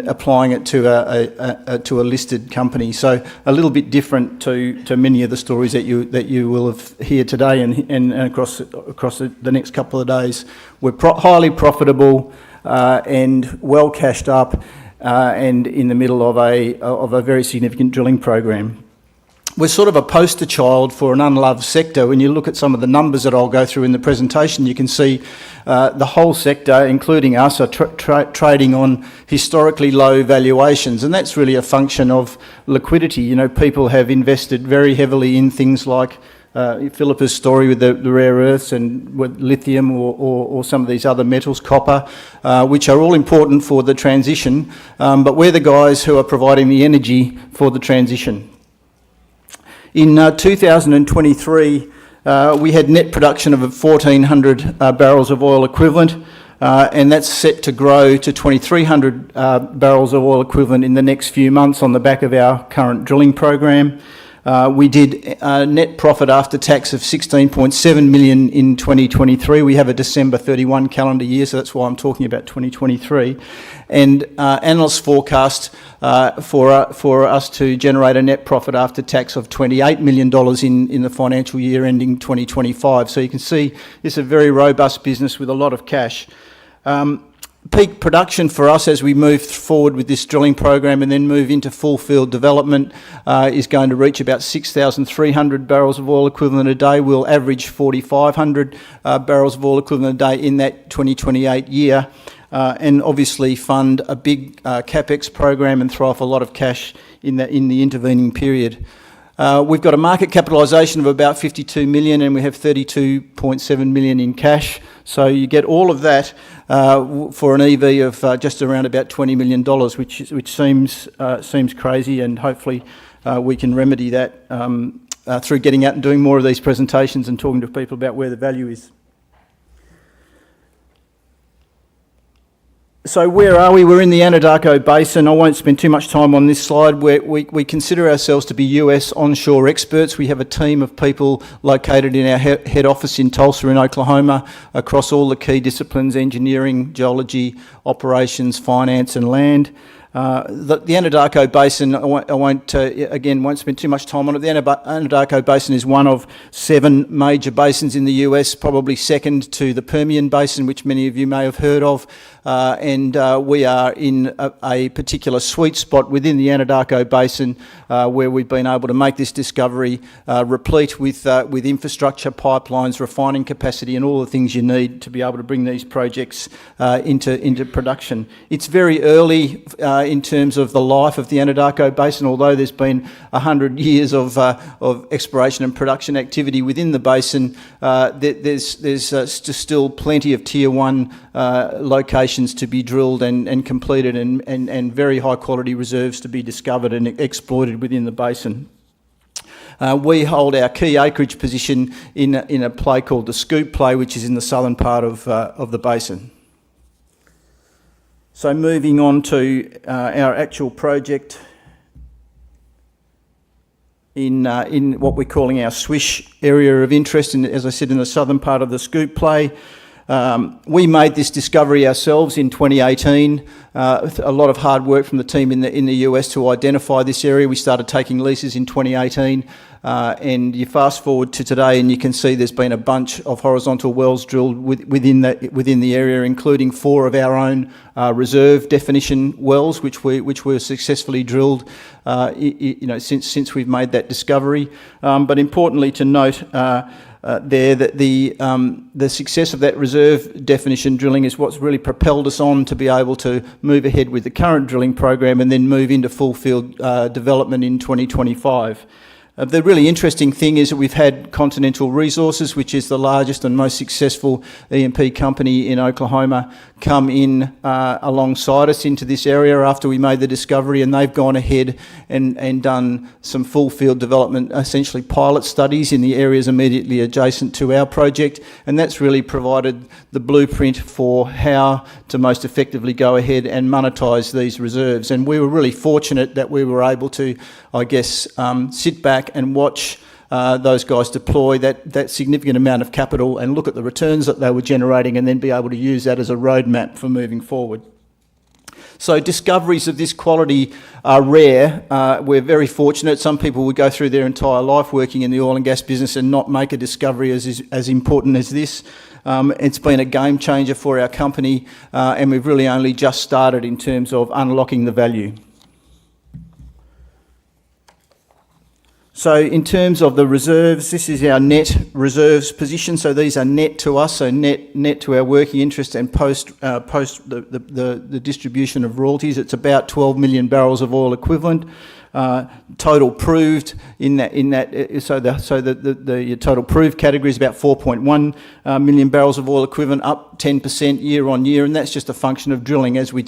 applying it to a listed company. So a little bit different to many of the stories that you will have hear today and across the next couple of days. We're highly profitable and well cashed up. And in the middle of a very significant drilling program. We're sort of a poster child for an unloved sector. When you look at some of the numbers that I'll go through in the presentation, you can see the whole sector, including us, are trading on historically low valuations, and that's really a function of liquidity. You know, people have invested very heavily in things like Philippa's story with the rare earths and with lithium or some of these other metals, copper, which are all important for the transition, but we're the guys who are providing the energy for the transition. In 2023, we had net production of 1,400 barrels of oil equivalent, and that's set to grow to 2,300 barrels of oil equivalent in the next few months on the back of our current drilling program. We did a net profit after tax of 16.7 million in 2023. We have a December 31 calendar year, so that's why I'm talking about 2023. And analysts forecast for us to generate a net profit after tax of $28 million in the financial year ending 2025. So you can see it's a very robust business with a lot of cash. Peak production for us as we move forward with this drilling program and then move into full field development is going to reach about 6,300 barrels of oil equivalent a day. We'll average 4,500 barrels of oil equivalent a day in that 2028 year, and obviously fund a big CapEx program and throw off a lot of cash in the intervening period. We've got a market capitalisation of about 52 million and we have 32.7 million in cash. So you get all of that for an EV of just around about $20 million, which seems crazy, and hopefully we can remedy that through getting out and doing more of these presentations and talking to people about where the value is. So where are we? We're in the Anadarko Basin. I won't spend too much time on this slide. We consider ourselves to be US onshore experts. We have a team of people located in our head office in Tulsa in Oklahoma across all the key disciplines: engineering, geology, operations, finance and land. The Anadarko Basin, I won't spend too much time on it. The Anadarko Basin is one of 7 major basins in the US, probably second to the Permian Basin, which many of you may have heard of. We are in a particular sweet spot within the Anadarko Basin where we've been able to make this discovery, replete with infrastructure, pipelines, refining capacity, and all the things you need to be able to bring these projects into production. It's very early in terms of the life of the Anadarko Basin, although there's been 100 years of exploration and production activity within the basin. There's still plenty of Tier 1 locations to be drilled and completed, and very high quality reserves to be discovered and exploited within the basin. We hold our key acreage position in a play called the Scoop Play, which is in the southern part of the basin. So moving on to our actual project in what we're calling our Swish area of interest, and as I said, in the southern part of the Scoop Play. We made this discovery ourselves in 2018. A lot of hard work from the team in the US to identify this area. We started taking leases in 2018, and you fast forward to today, and you can see there's been a bunch of horizontal wells drilled within the area, including 4 of our own reserve definition wells, which were successfully drilled, since we've made that discovery. But importantly to note. That the success of that reserve definition drilling is what's really propelled us on to be able to move ahead with the current drilling program and then move into full field development in 2025. The really interesting thing is that we've had Continental Resources, which is the largest and most successful E&P company in Oklahoma, come in alongside us into this area after we made the discovery, and they've gone ahead and done some full field development, essentially pilot studies in the areas immediately adjacent to our project, and that's really provided the blueprint for how to most effectively go ahead and monetize these reserves. And we were really fortunate that we were able to, sit back and watch those guys deploy that significant amount of capital and look at the returns that they were generating, and then be able to use that as a roadmap for moving forward. So discoveries of this quality are rare. We're very fortunate. Some people would go through their entire life working in the oil and gas business and not make a discovery as important as this. It's been a game changer for our company, and we've really only just started in terms of unlocking the value. So in terms of the reserves, this is our net reserves position. So these are net to us, so net to our working interest and post the distribution of royalties. It's about 12 million barrels of oil equivalent. Total proved the total proved category is about 4.1 million barrels of oil equivalent, up 10% year on year, and that's just a function of drilling. As we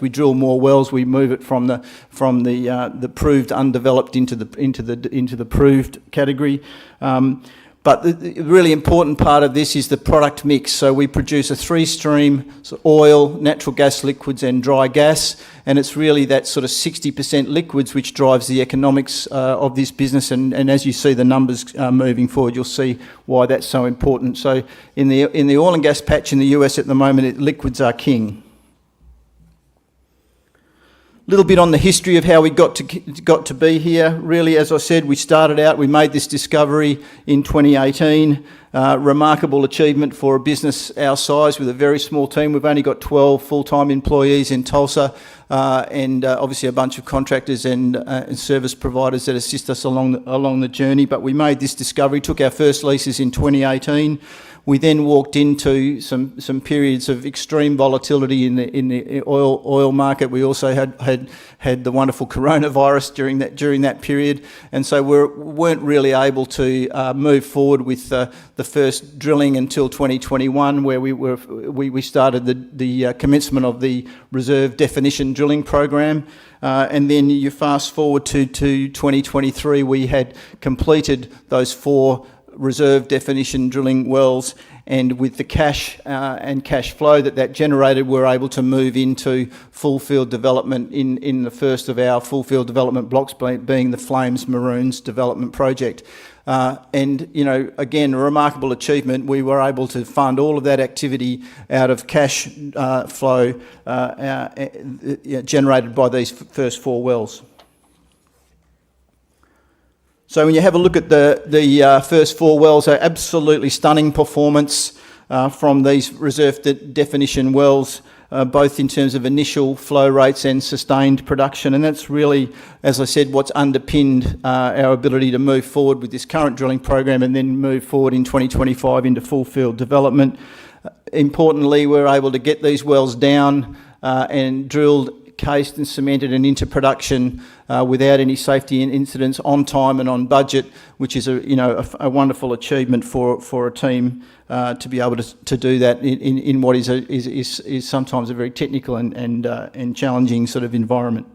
drill more wells, we move it from the proved undeveloped into the proved category. But the really important part of this is the product mix. So we produce a 3-stream, so oil, natural gas liquids and dry gas, and it's really that sort of 60% liquids which drives the economics of this business, and as you see the numbers moving forward, you'll see why that's so important. So in the oil and gas patch in the US at the moment, liquids are king. Little bit on the history of how we got to be here. Really, as I said, we made this discovery in 2018. Remarkable achievement for a business our size with a very small team. We've only got 12 full-time employees in Tulsa, and obviously a bunch of contractors and service providers that assist us along the journey. But we made this discovery, took our first leases in 2018. We then walked into some periods of extreme volatility in the oil market. We also had the wonderful coronavirus during that period, and so we weren't really able to move forward with the first drilling until 2021, where we started the commencement of the reserve definition drilling program. And then you fast forward to 2023, we had completed those 4 reserve definition drilling wells, and with the cash and cash flow that generated, we're able to move into full field development in the first of our full field development blocks, being the Flames Maroons development project. And, you know, again, a remarkable achievement. We were able to fund all of that activity out of cash flow generated by these first 4 wells. So when you have a look at the first 4 wells, absolutely stunning performance from these reserve definition wells, both in terms of initial flow rates and sustained production. And that's really, as I said, what's underpinned our ability to move forward with this current drilling program and then move forward in 2025 into full field development. Importantly, we're able to get these wells down and drilled, cased and cemented and into production without any safety incidents, on time and on budget, which is a wonderful achievement for a team to be able to do that in what is sometimes a very technical and challenging sort of environment.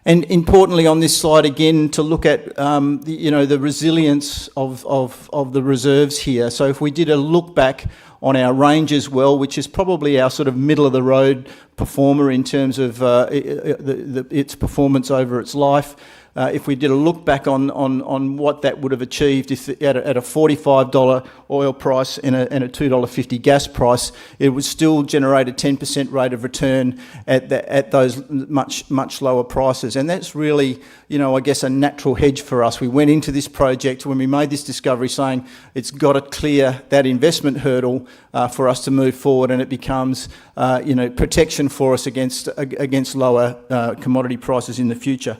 And importantly on this slide again, to look at the resilience of the reserves here. So if we did a look back on our Rangers well, which is probably our sort of middle of the road performer in terms of its performance over its life. If we did a look back on what that would have achieved if at a $45 oil price and a $2.50 gas price, it would still generate a 10% rate of return at those much lower prices. And that's really, I guess, a natural hedge for us. We went into this project when we made this discovery saying it's got to clear that investment hurdle for us to move forward, and it becomes protection for us against lower commodity prices in the future.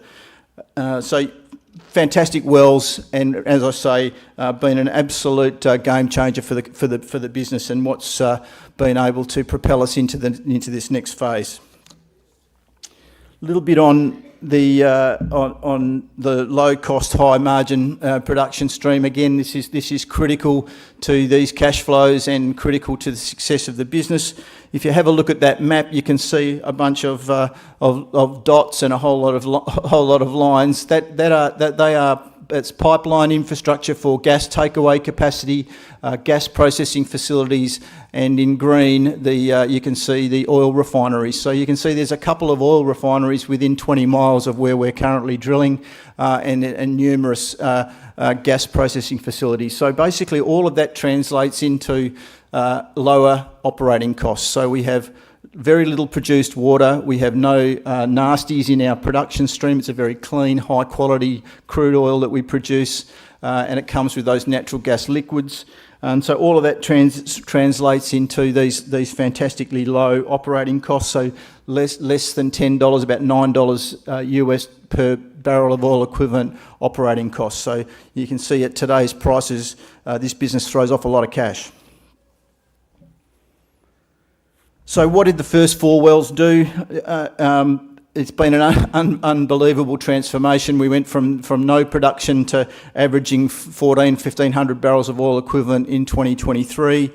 So fantastic wells, and as I say, been an absolute game changer for the business, and what's been able to propel us into this next phase. A little bit on the low cost, high margin production stream. Again, this is critical to these cash flows and critical to the success of the business. If you have a look at that map, you can see a bunch of dots and a whole lot of lines. It's pipeline infrastructure for gas takeaway capacity, gas processing facilities, and in green you can see the oil refineries. So you can see there's a couple of oil refineries within 20 miles of where we're currently drilling, and numerous gas processing facilities. So basically all of that translates into lower operating costs. So we have very little produced water. We have no nasties in our production stream. It's a very clean, high quality crude oil that we produce, and it comes with those natural gas liquids. And so all of that translates into these fantastically low operating costs. So less than $10, about $9 US per barrel of oil equivalent operating costs. So you can see at today's prices, this business throws off a lot of cash. So what did the first 4 wells do? It's been an unbelievable transformation. We went from no production to averaging 1,500 barrels of oil equivalent in 2023.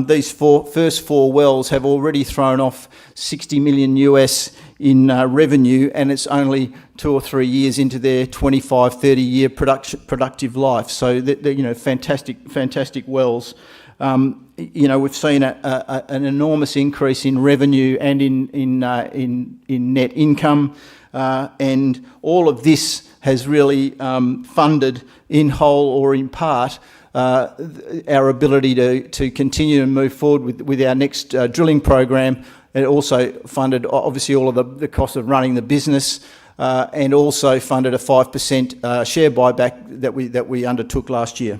These first 4 wells have already thrown off $60 million US in revenue, and it's only 2 or 3 years into their 25, 30-year productive life. So they're fantastic wells. We've seen an enormous increase in revenue and in net income, and all of this has really funded, in whole or in part, our ability to continue to move forward with our next drilling program. It also funded, obviously, all of the cost of running the business, and also funded a 5% share buyback that we undertook last year.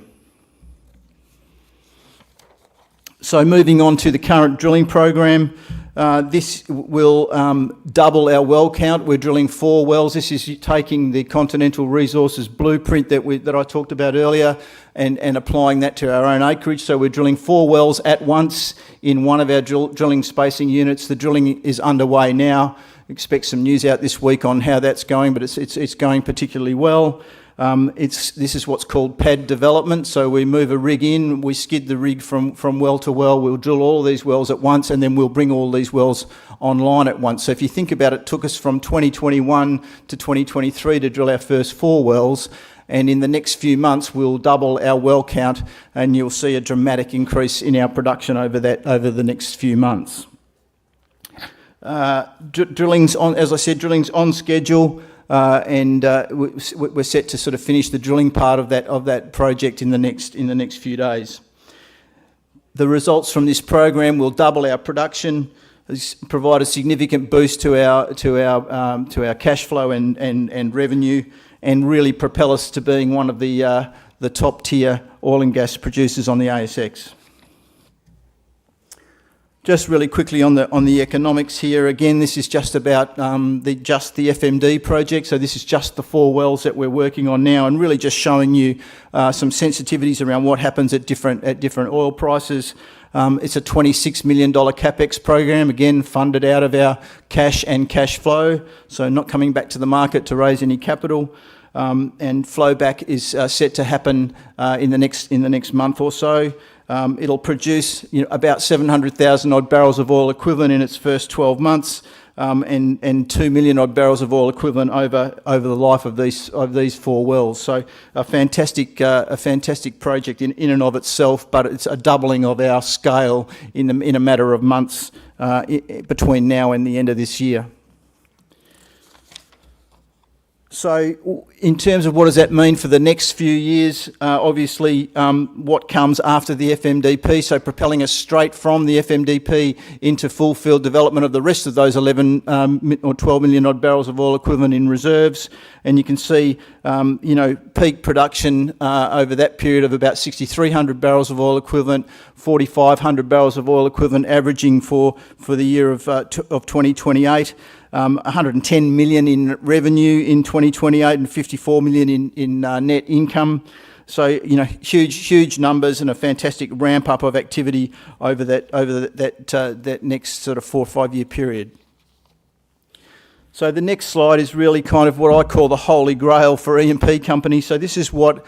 So moving on to the current drilling program, this will double our well count. We're drilling 4 wells. This is taking the Continental Resources blueprint that I talked about earlier and applying that to our own acreage. So we're drilling 4 wells at once in one of our drilling spacing units. The drilling is underway now. Expect some news out this week on how that's going, but it's going particularly well. This is what's called pad development. So we move a rig in, we skid the rig from well to well. We'll drill all these wells at once, and then we'll bring all these wells online at once. So if you think about it, it took us from 2021 to 2023 to drill our first 4 wells, and in the next few months we'll double our well count, and you'll see a dramatic increase in our production over the next few months. Drilling's on, as I said, drilling's on schedule, and we're set to sort of finish the drilling part of that project in the next few days. The results from this program will double our production, provide a significant boost to our cash flow and revenue, and really propel us to being one of the top tier oil and gas producers on the ASX. Just really quickly on the economics here. Again, this is just about the FMD project. So this is just the 4 wells that we're working on now, and really just showing you some sensitivities around what happens at different oil prices. It's a $26 million CapEx program, again funded out of our cash and cash flow, so not coming back to the market to raise any capital. And flow back is set to happen in the next month or so. It'll produce about 700,000 odd barrels of oil equivalent in its first 12 months, and 2 million odd barrels of oil equivalent over the life of these 4 wells. So a fantastic project in and of itself, but it's a doubling of our scale in a matter of months between now and the end of this year. So in terms of what does that mean for the next few years, obviously what comes after the FMDP, so propelling us straight from the FMDP into full field development of the rest of those 11 or 12 million odd barrels of oil equivalent in reserves. And you can see, peak production over that period of about 6,300 barrels of oil equivalent, 4,500 barrels of oil equivalent averaging for the year of 2028. 110 million in revenue in 2028 and 54 million in net income. So, huge numbers and a fantastic ramp up of activity over that next sort of 4 or 5 year period. So the next slide is really kind of what I call the holy grail for E&P companies. So this is what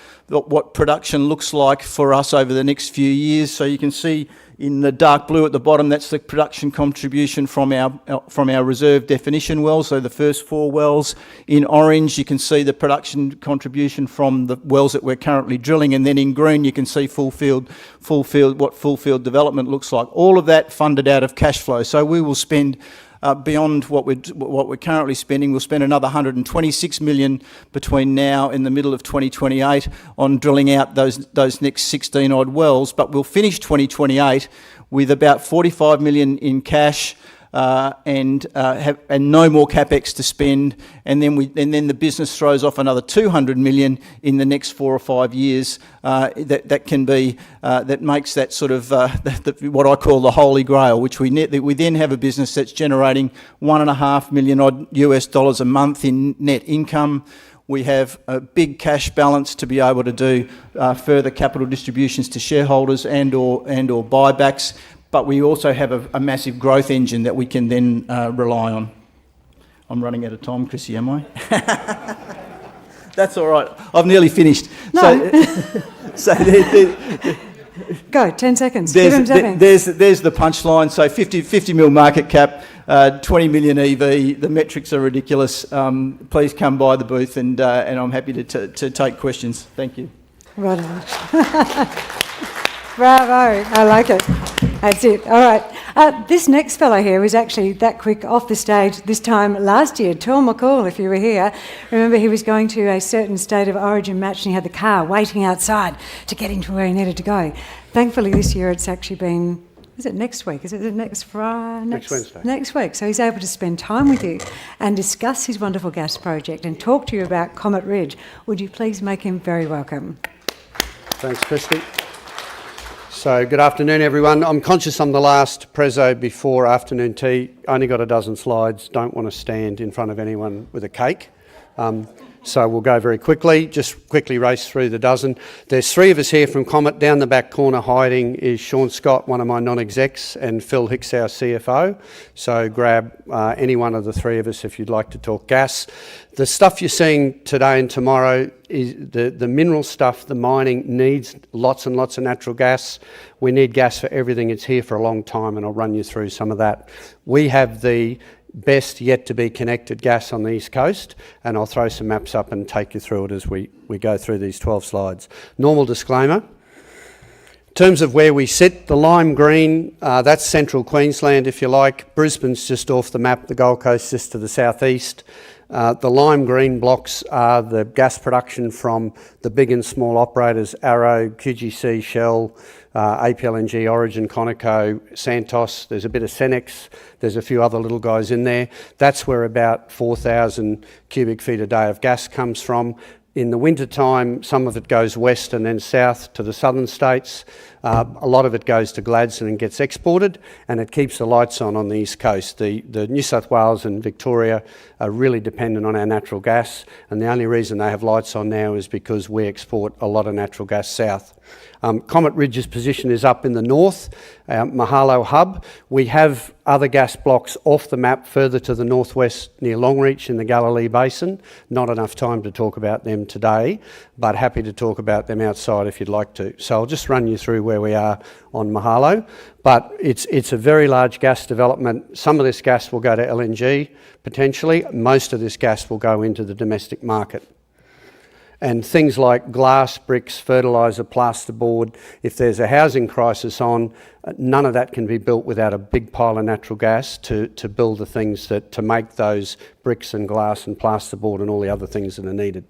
production looks like for us over the next few years. So you can see in the dark blue at the bottom, that's the production contribution from our reserve definition wells, so the first 4 wells. In orange, you can see the production contribution from the wells that we're currently drilling, and then in green, you can see what full field development looks like. All of that funded out of cash flow. So we will spend beyond what we're currently spending. We'll spend another 126 million between now and the middle of 2028 on drilling out those next 16 odd wells, but we'll finish 2028 with about 45 million in cash and no more capex to spend, and then the business throws off another 200 million in the next 4 or 5 years. That makes that sort of what I call the holy grail, which we then have a business that's generating $1.5 million odd US dollars a month in net income. We have a big cash balance to be able to do further capital distributions to shareholders and or buybacks. But we also have a massive growth engine that we can then rely on. I'm running out of time, Chrissy, am I? That's all right. I've nearly finished. No. So Go, 10 seconds. Give him something. There's the punchline. So 50 mil market cap, 20 million EV. The metrics are ridiculous. Please come by the booth, and I'm happy to take questions. Thank you. Right on. Bravo. I like it. That's it. All right. This next fellow here was actually that quick off the stage this time last year. Tom McCall, if you were here, remember he was going to a certain State of Origin match and he had the car waiting outside to get him to where he needed to go. Thankfully this year it's actually been, is it next week? Is it next Friday? Next Wednesday. Next week. So he's able to spend time with you and discuss his wonderful gas project and talk to you about Comet Ridge. Would you please make him very welcome? Thanks, Christy. So, good afternoon, everyone. I'm conscious I'm the last prezzo before afternoon tea. Only got a dozen slides. Don't want to stand in front of anyone with a cake. So we'll go very quickly, just quickly race through the dozen. There's 3 of us here from Comet. Down the back corner hiding is Sean Scott, one of my non-execs, and Phil Hicks, our CFO. So grab any one of the 3 of us if you'd like to talk gas. The stuff you're seeing today and tomorrow is the mineral stuff. The mining needs lots and lots of natural gas. We need gas for everything. It's here for a long time, and I'll run you through some of that. We have the best yet to be connected gas on the East Coast, and I'll throw some maps up and take you through it as we go through these 12 slides. Normal disclaimer. In terms of where we sit, the lime green, that's central Queensland if you like. Brisbane's just off the map, the Gold Coast just to the southeast. The lime green blocks are the gas production from the big and small operators, Arrow, QGC, Shell, APLNG, Origin, Conoco, Santos. There's a bit of Cenex. There's a few other little guys in there. That's where about 4,000 cubic feet a day of gas comes from. In the winter time, some of it goes west and then south to the southern states. A lot of it goes to Gladstone and gets exported, and it keeps the lights on the East Coast. The New South Wales and Victoria are really dependent on our natural gas, and the only reason they have lights on now is because we export a lot of natural gas south. Comet Ridge's position is up in the north, Mahalo Hub. We have other gas blocks off the map further to the northwest near Longreach in the Galilee Basin. Not enough time to talk about them today, but happy to talk about them outside if you'd like to. So I'll just run you through where we are on Mahalo. But it's a very large gas development. Some of this gas will go to LNG potentially. Most of this gas will go into the domestic market. And things like glass, bricks, fertiliser, plasterboard, if there's a housing crisis on, none of that can be built without a big pile of natural gas to build the things to make those bricks and glass and plasterboard and all the other things that are needed.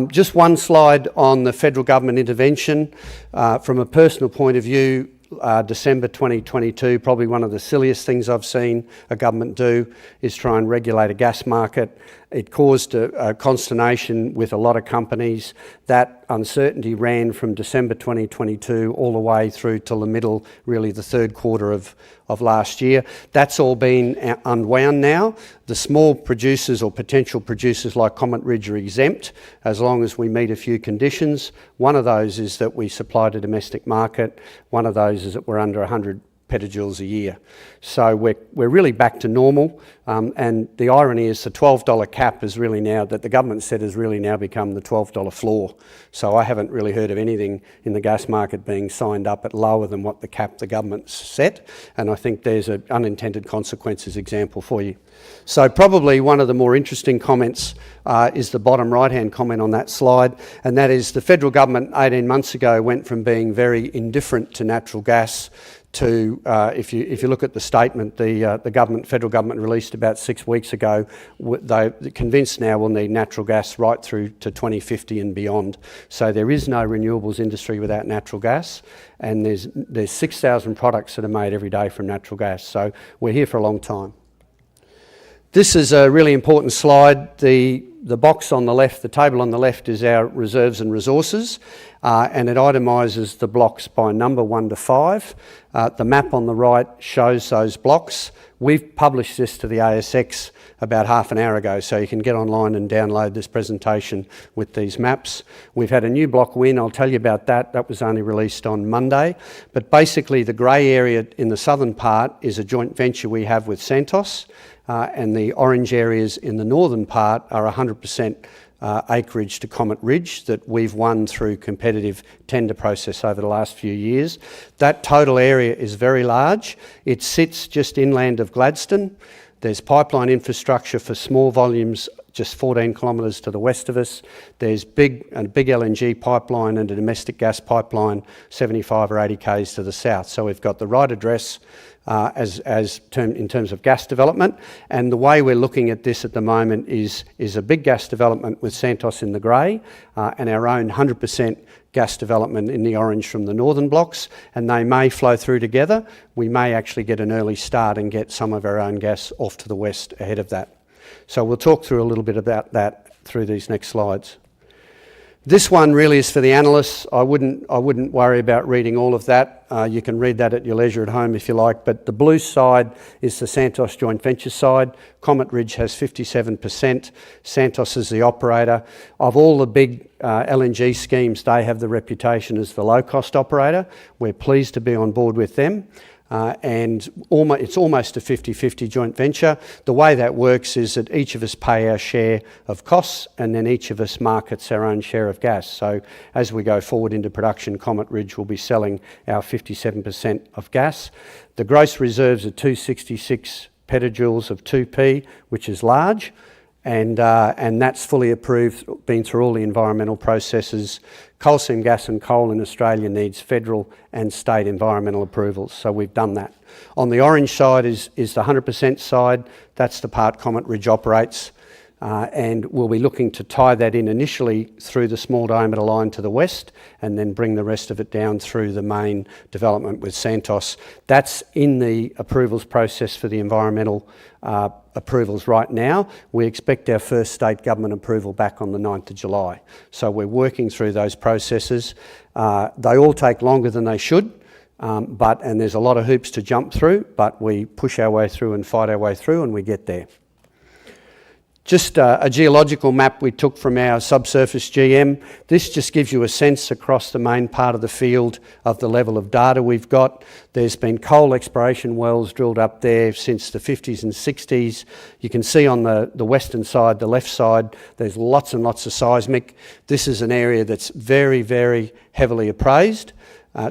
Just one slide on the federal government intervention. From a personal point of view, December 2022, probably one of the silliest things I've seen a government do is try and regulate a gas market. It caused a consternation with a lot of companies. That uncertainty ran from December 2022 all the way through till the middle, really the third quarter of last year. That's all been unwound now. The small producers or potential producers like Comet Ridge are exempt as long as we meet a few conditions. One of those is that we supply to domestic market. One of those is that we're under 100 petajoules a year. So we're really back to normal, and the irony is the $12 cap is really now, that the government said has really now become the $12 floor. So I haven't really heard of anything in the gas market being signed up at lower than what the cap the government set, and I think there's an unintended consequences example for you. So probably one of the more interesting comments is the bottom right-hand comment on that slide, and that is the federal government 18 months ago went from being very indifferent to natural gas to, if you look at the statement the federal government released about 6 weeks ago, they're convinced now we'll need natural gas right through to 2050 and beyond. So there is no renewables industry without natural gas, and there's 6,000 products that are made every day from natural gas. So we're here for a long time. This is a really important slide. The box on the left, the table on the left, is our reserves and resources, and it itemises the blocks by number 1 to 5. The map on the right shows those blocks. We've published this to the ASX about half an hour ago, so you can get online and download this presentation with these maps. We've had a new block win, I'll tell you about that. That was only released on Monday. But basically the grey area in the southern part is a joint venture we have with Santos, and the orange areas in the northern part are 100% acreage to Comet Ridge that we've won through competitive tender process over the last few years. That total area is very large. It sits just inland of Gladstone. There's pipeline infrastructure for small volumes just 14 kilometres to the west of us. There's a big LNG pipeline and a domestic gas pipeline 75 or 80 k's to the south. So we've got the right address in terms of gas development, and the way we're looking at this at the moment is a big gas development with Santos in the grey, and our own 100% gas development in the orange from the northern blocks, and they may flow through together. We may actually get an early start and get some of our own gas off to the west ahead of that. So we'll talk through a little bit about that through these next slides. This one really is for the analysts. I wouldn't worry about reading all of that. You can read that at your leisure at home if you like, but the blue side is the Santos joint venture side. Comet Ridge has 57%. Santos is the operator. Of all the big LNG schemes, they have the reputation as the low-cost operator. We're pleased to be on board with them. And it's almost a 50-50 joint venture. The way that works is that each of us pay our share of costs, and then each of us markets our own share of gas. So as we go forward into production, Comet Ridge will be selling our 57% of gas. The gross reserves are 266 petajoules of 2P, which is large, and that's fully approved, been through all the environmental processes. Coal seam gas and coal in Australia needs federal and state environmental approvals, so we've done that. On the orange side is the 100% side. That's the part Comet Ridge operates, and we'll be looking to tie that in initially through the small diameter line to the west, and then bring the rest of it down through the main development with Santos. That's in the approvals process for the environmental approvals right now. We expect our first state government approval back on the 9th of July. So we're working through those processes. They all take longer than they should, and there's a lot of hoops to jump through, but we push our way through and fight our way through, and we get there. Just a geological map we took from our subsurface GM. This just gives you a sense across the main part of the field of the level of data we've got. There's been coal exploration wells drilled up there since the 50s and 60s. You can see on the western side, the left side, there's lots and lots of seismic. This is an area that's very, very heavily appraised.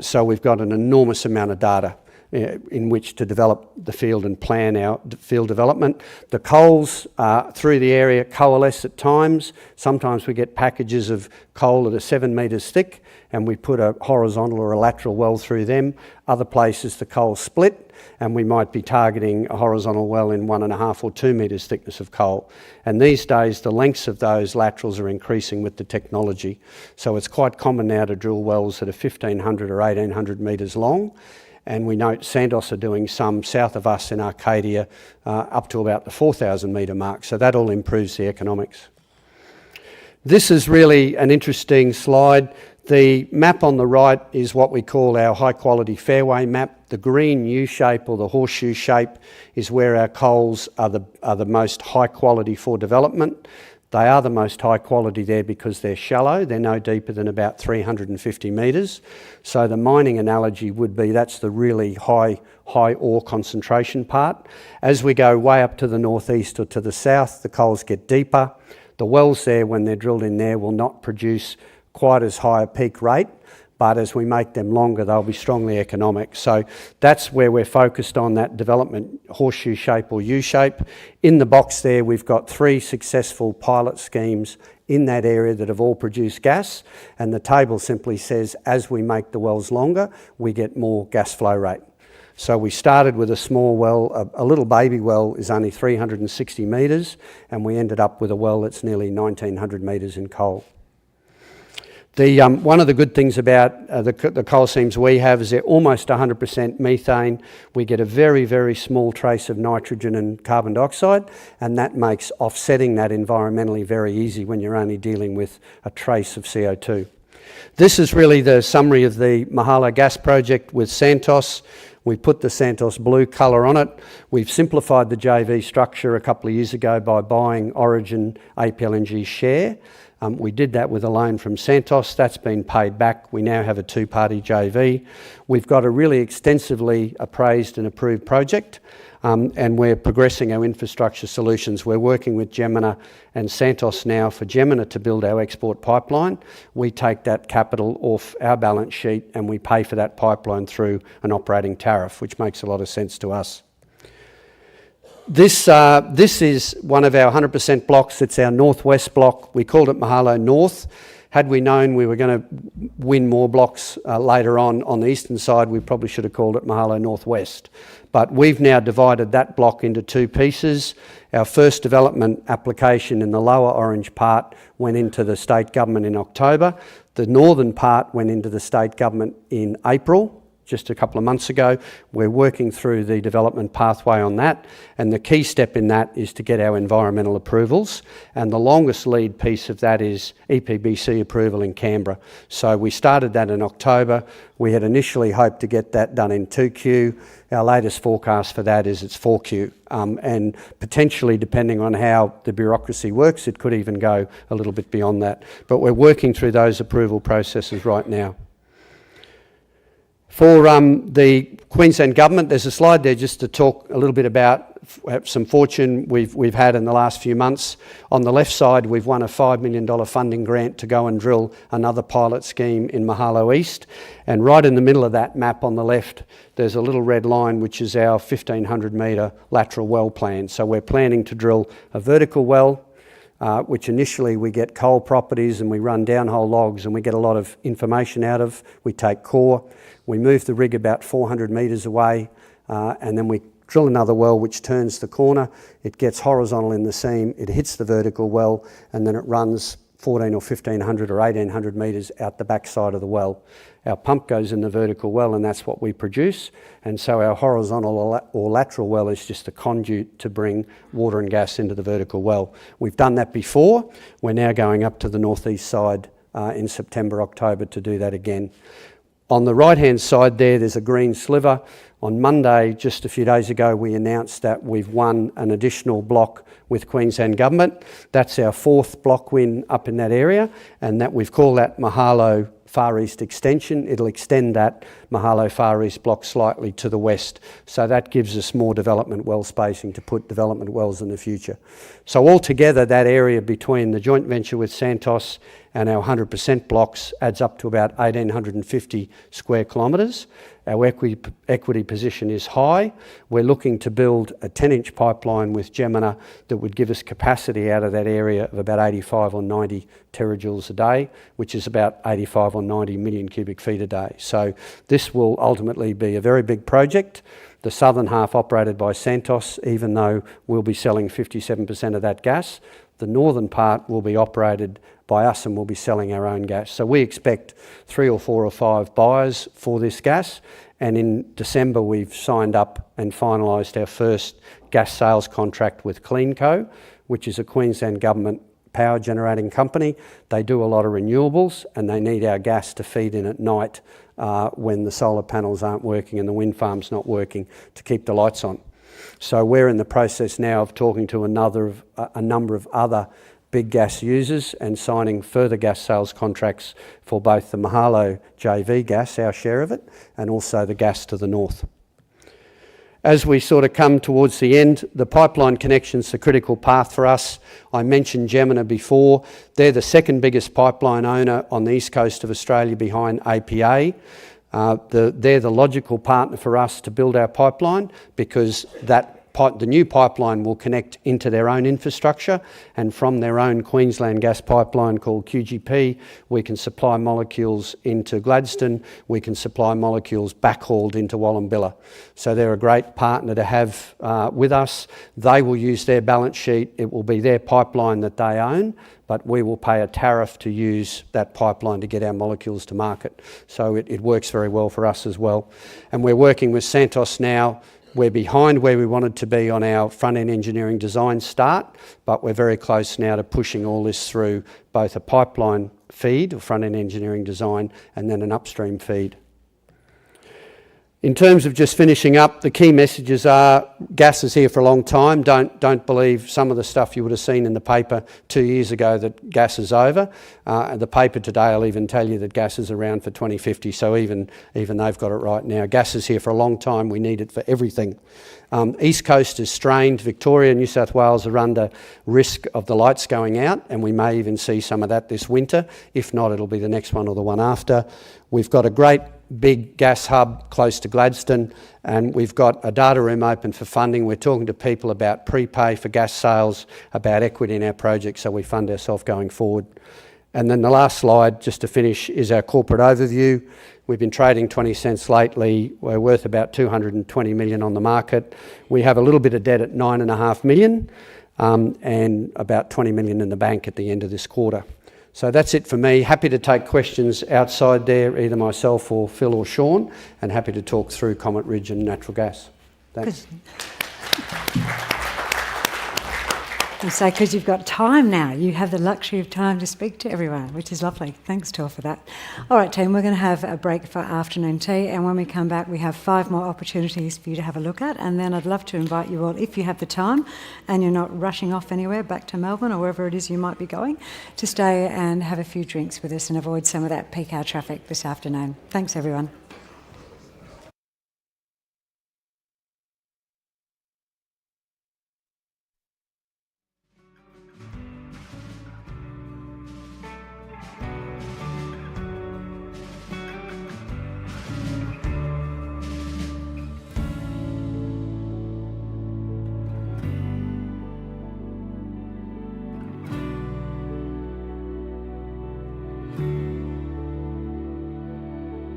So we've got an enormous amount of data in which to develop the field and plan our field development. The coals through the area coalesce at times. Sometimes we get packages of coal that are 7 metres thick, and we put a horizontal or a lateral well through them. Other places the coal split, and we might be targeting a horizontal well in 1.5 or 2 metres thickness of coal. And these days the lengths of those laterals are increasing with the technology. So it's quite common now to drill wells that are 1,500 or 1,800 metres long. And we note Santos are doing some south of us in Arcadia up to about the 4,000 metre mark, so that all improves the economics. This is really an interesting slide. The map on the right is what we call our high quality fairway map. The green U shape or the horseshoe shape is where our coals are the most high quality for development. They are the most high quality there because they're shallow. They're no deeper than about 350 metres. So the mining analogy would be that's the really high ore concentration part. As we go way up to the northeast or to the south, the coals get deeper. The wells there, when they're drilled in there, will not produce quite as high a peak rate, but as we make them longer, they'll be strongly economic. So that's where we're focused on, that development horseshoe shape or U shape. In the box there, we've got 3 successful pilot schemes in that area that have all produced gas, and the table simply says as we make the wells longer, we get more gas flow rate. So we started with a small well, a little baby well is only 360 metres, and we ended up with a well that's nearly 1,900 metres in coal. One of the good things about the coal seams we have is they're almost 100% methane. We get a very, very small trace of nitrogen and carbon dioxide, and that makes offsetting that environmentally very easy when you're only dealing with a trace of CO2. This is really the summary of the Mahalo gas project with Santos. We put the Santos blue colour on it. We've simplified the JV structure a couple of years ago by buying Origin APLNG share. We did that with a loan from Santos. That's been paid back. We now have a 2-party JV. We've got a really extensively appraised and approved project, and we're progressing our infrastructure solutions. We're working with Gemina and Santos now for Gemina to build our export pipeline. We take that capital off our balance sheet and we pay for that pipeline through an operating tariff, which makes a lot of sense to us. This is one of our 100% blocks. It's our northwest block. We called it Mahalo North. Had we known we were going to win more blocks later on the eastern side, we probably should have called it Mahalo Northwest. But we've now divided that block into 2 pieces. Our first development application in the lower orange part went into the state government in October. The northern part went into the state government in April, just a couple of months ago. We're working through the development pathway on that, and the key step in that is to get our environmental approvals, and the longest lead piece of that is EPBC approval in Canberra. So we started that in October. We had initially hoped to get that done in 2Q. Our latest forecast for that is it's 4Q, and potentially, depending on how the bureaucracy works, it could even go a little bit beyond that. But we're working through those approval processes right now. For the Queensland Government, there's a slide there just to talk a little bit about some fortune we've had in the last few months. On the left side, we've won a $5 million funding grant to go and drill another pilot scheme in Mahalo East. And right in the middle of that map on the left, there's a little red line, which is our 1,500 metre lateral well plan. So we're planning to drill a vertical well, which initially we get coal properties and we run downhole logs and we get a lot of information out of. We take core, we move the rig about 400 metres away, and then we drill another well which turns the corner. It gets horizontal in the seam, it hits the vertical well, and then it runs 14 or 1,500 or 1,800 metres out the back side of the well. Our pump goes in the vertical well and that's what we produce, and so our horizontal or lateral well is just a conduit to bring water and gas into the vertical well. We've done that before. We're now going up to the northeast side in September, October to do that again. On the right-hand side there's a green sliver. On Monday, just a few days ago, we announced that we've won an additional block with Queensland Government. That's our 4th block win up in that area, and that we've called that Mahalo Far East Extension. It'll extend that Mahalo Far East block slightly to the west. So that gives us more development well spacing to put development wells in the future. So altogether, that area between the joint venture with Santos and our 100% blocks adds up to about 1,850 square kilometres. Our equity position is high. We're looking to build a 10-inch pipeline with Gemina that would give us capacity out of that area of about 85 or 90 terajoules a day, which is about 85 or 90 million cubic feet a day. So this will ultimately be a very big project. The southern half operated by Santos, even though we'll be selling 57% of that gas. The northern part will be operated by us and we'll be selling our own gas. So we expect 3 or 4 or 5 buyers for this gas. And in December, we've signed up and finalised our first gas sales contract with CleanCo, which is a Queensland Government power generating company. They do a lot of renewables and they need our gas to feed in at night when the solar panels aren't working and the wind farm's not working to keep the lights on. So we're in the process now of talking to a number of other big gas users and signing further gas sales contracts for both the Mahalo JV gas, our share of it, and also the gas to the north. As we sort of come towards the end, the pipeline connection's the critical path for us. I mentioned Gemina before. They're the second biggest pipeline owner on the east coast of Australia behind APA. They're the logical partner for us to build our pipeline because the new pipeline will connect into their own infrastructure, and from their own Queensland gas pipeline called QGP, we can supply molecules into Gladstone, we can supply molecules backhauled into Wallumbilla. So they're a great partner to have with us. They will use their balance sheet, it will be their pipeline that they own, but we will pay a tariff to use that pipeline to get our molecules to market. So it works very well for us as well. And we're working with Santos now. We're behind where we wanted to be on our front-end engineering design start, but we're very close now to pushing all this through both a pipeline feed, or front-end engineering design, and then an upstream feed. In terms of just finishing up, the key messages are gas is here for a long time. Don't believe some of the stuff you would have seen in the paper 2 years ago that gas is over. The paper today will even tell you that gas is around for 2050, so even they've got it right now. Gas is here for a long time. We need it for everything. East Coast is strained. Victoria and New South Wales are under risk of the lights going out, and we may even see some of that this winter. If not, it'll be the next one or the one after. We've got a great big gas hub close to Gladstone, and we've got a data room open for funding. We're talking to people about prepay for gas sales, about equity in our project, so we fund ourselves going forward. And then the last slide, just to finish, is our corporate overview. We've been trading 20 cents lately. We're worth about 220 million on the market. We have a little bit of debt at 9.5 million and about 20 million in the bank at the end of this quarter. So that's it for me. Happy to take questions outside there, either myself or Phil or Sean, and happy to talk through Comet Ridge and natural gas. Thanks. And so, because you've got time now, you have the luxury of time to speak to everyone, which is lovely. Thanks, Tor, for that. All right, team, we're going to have a break for afternoon tea, and when we come back, we have 5 more opportunities for you to have a look at, and then I'd love to invite you all, if you have the time and you're not rushing off anywhere, back to Melbourne or wherever it is you might be going, to stay and have a few drinks with us and avoid some of that peak hour traffic this afternoon. Thanks, everyone.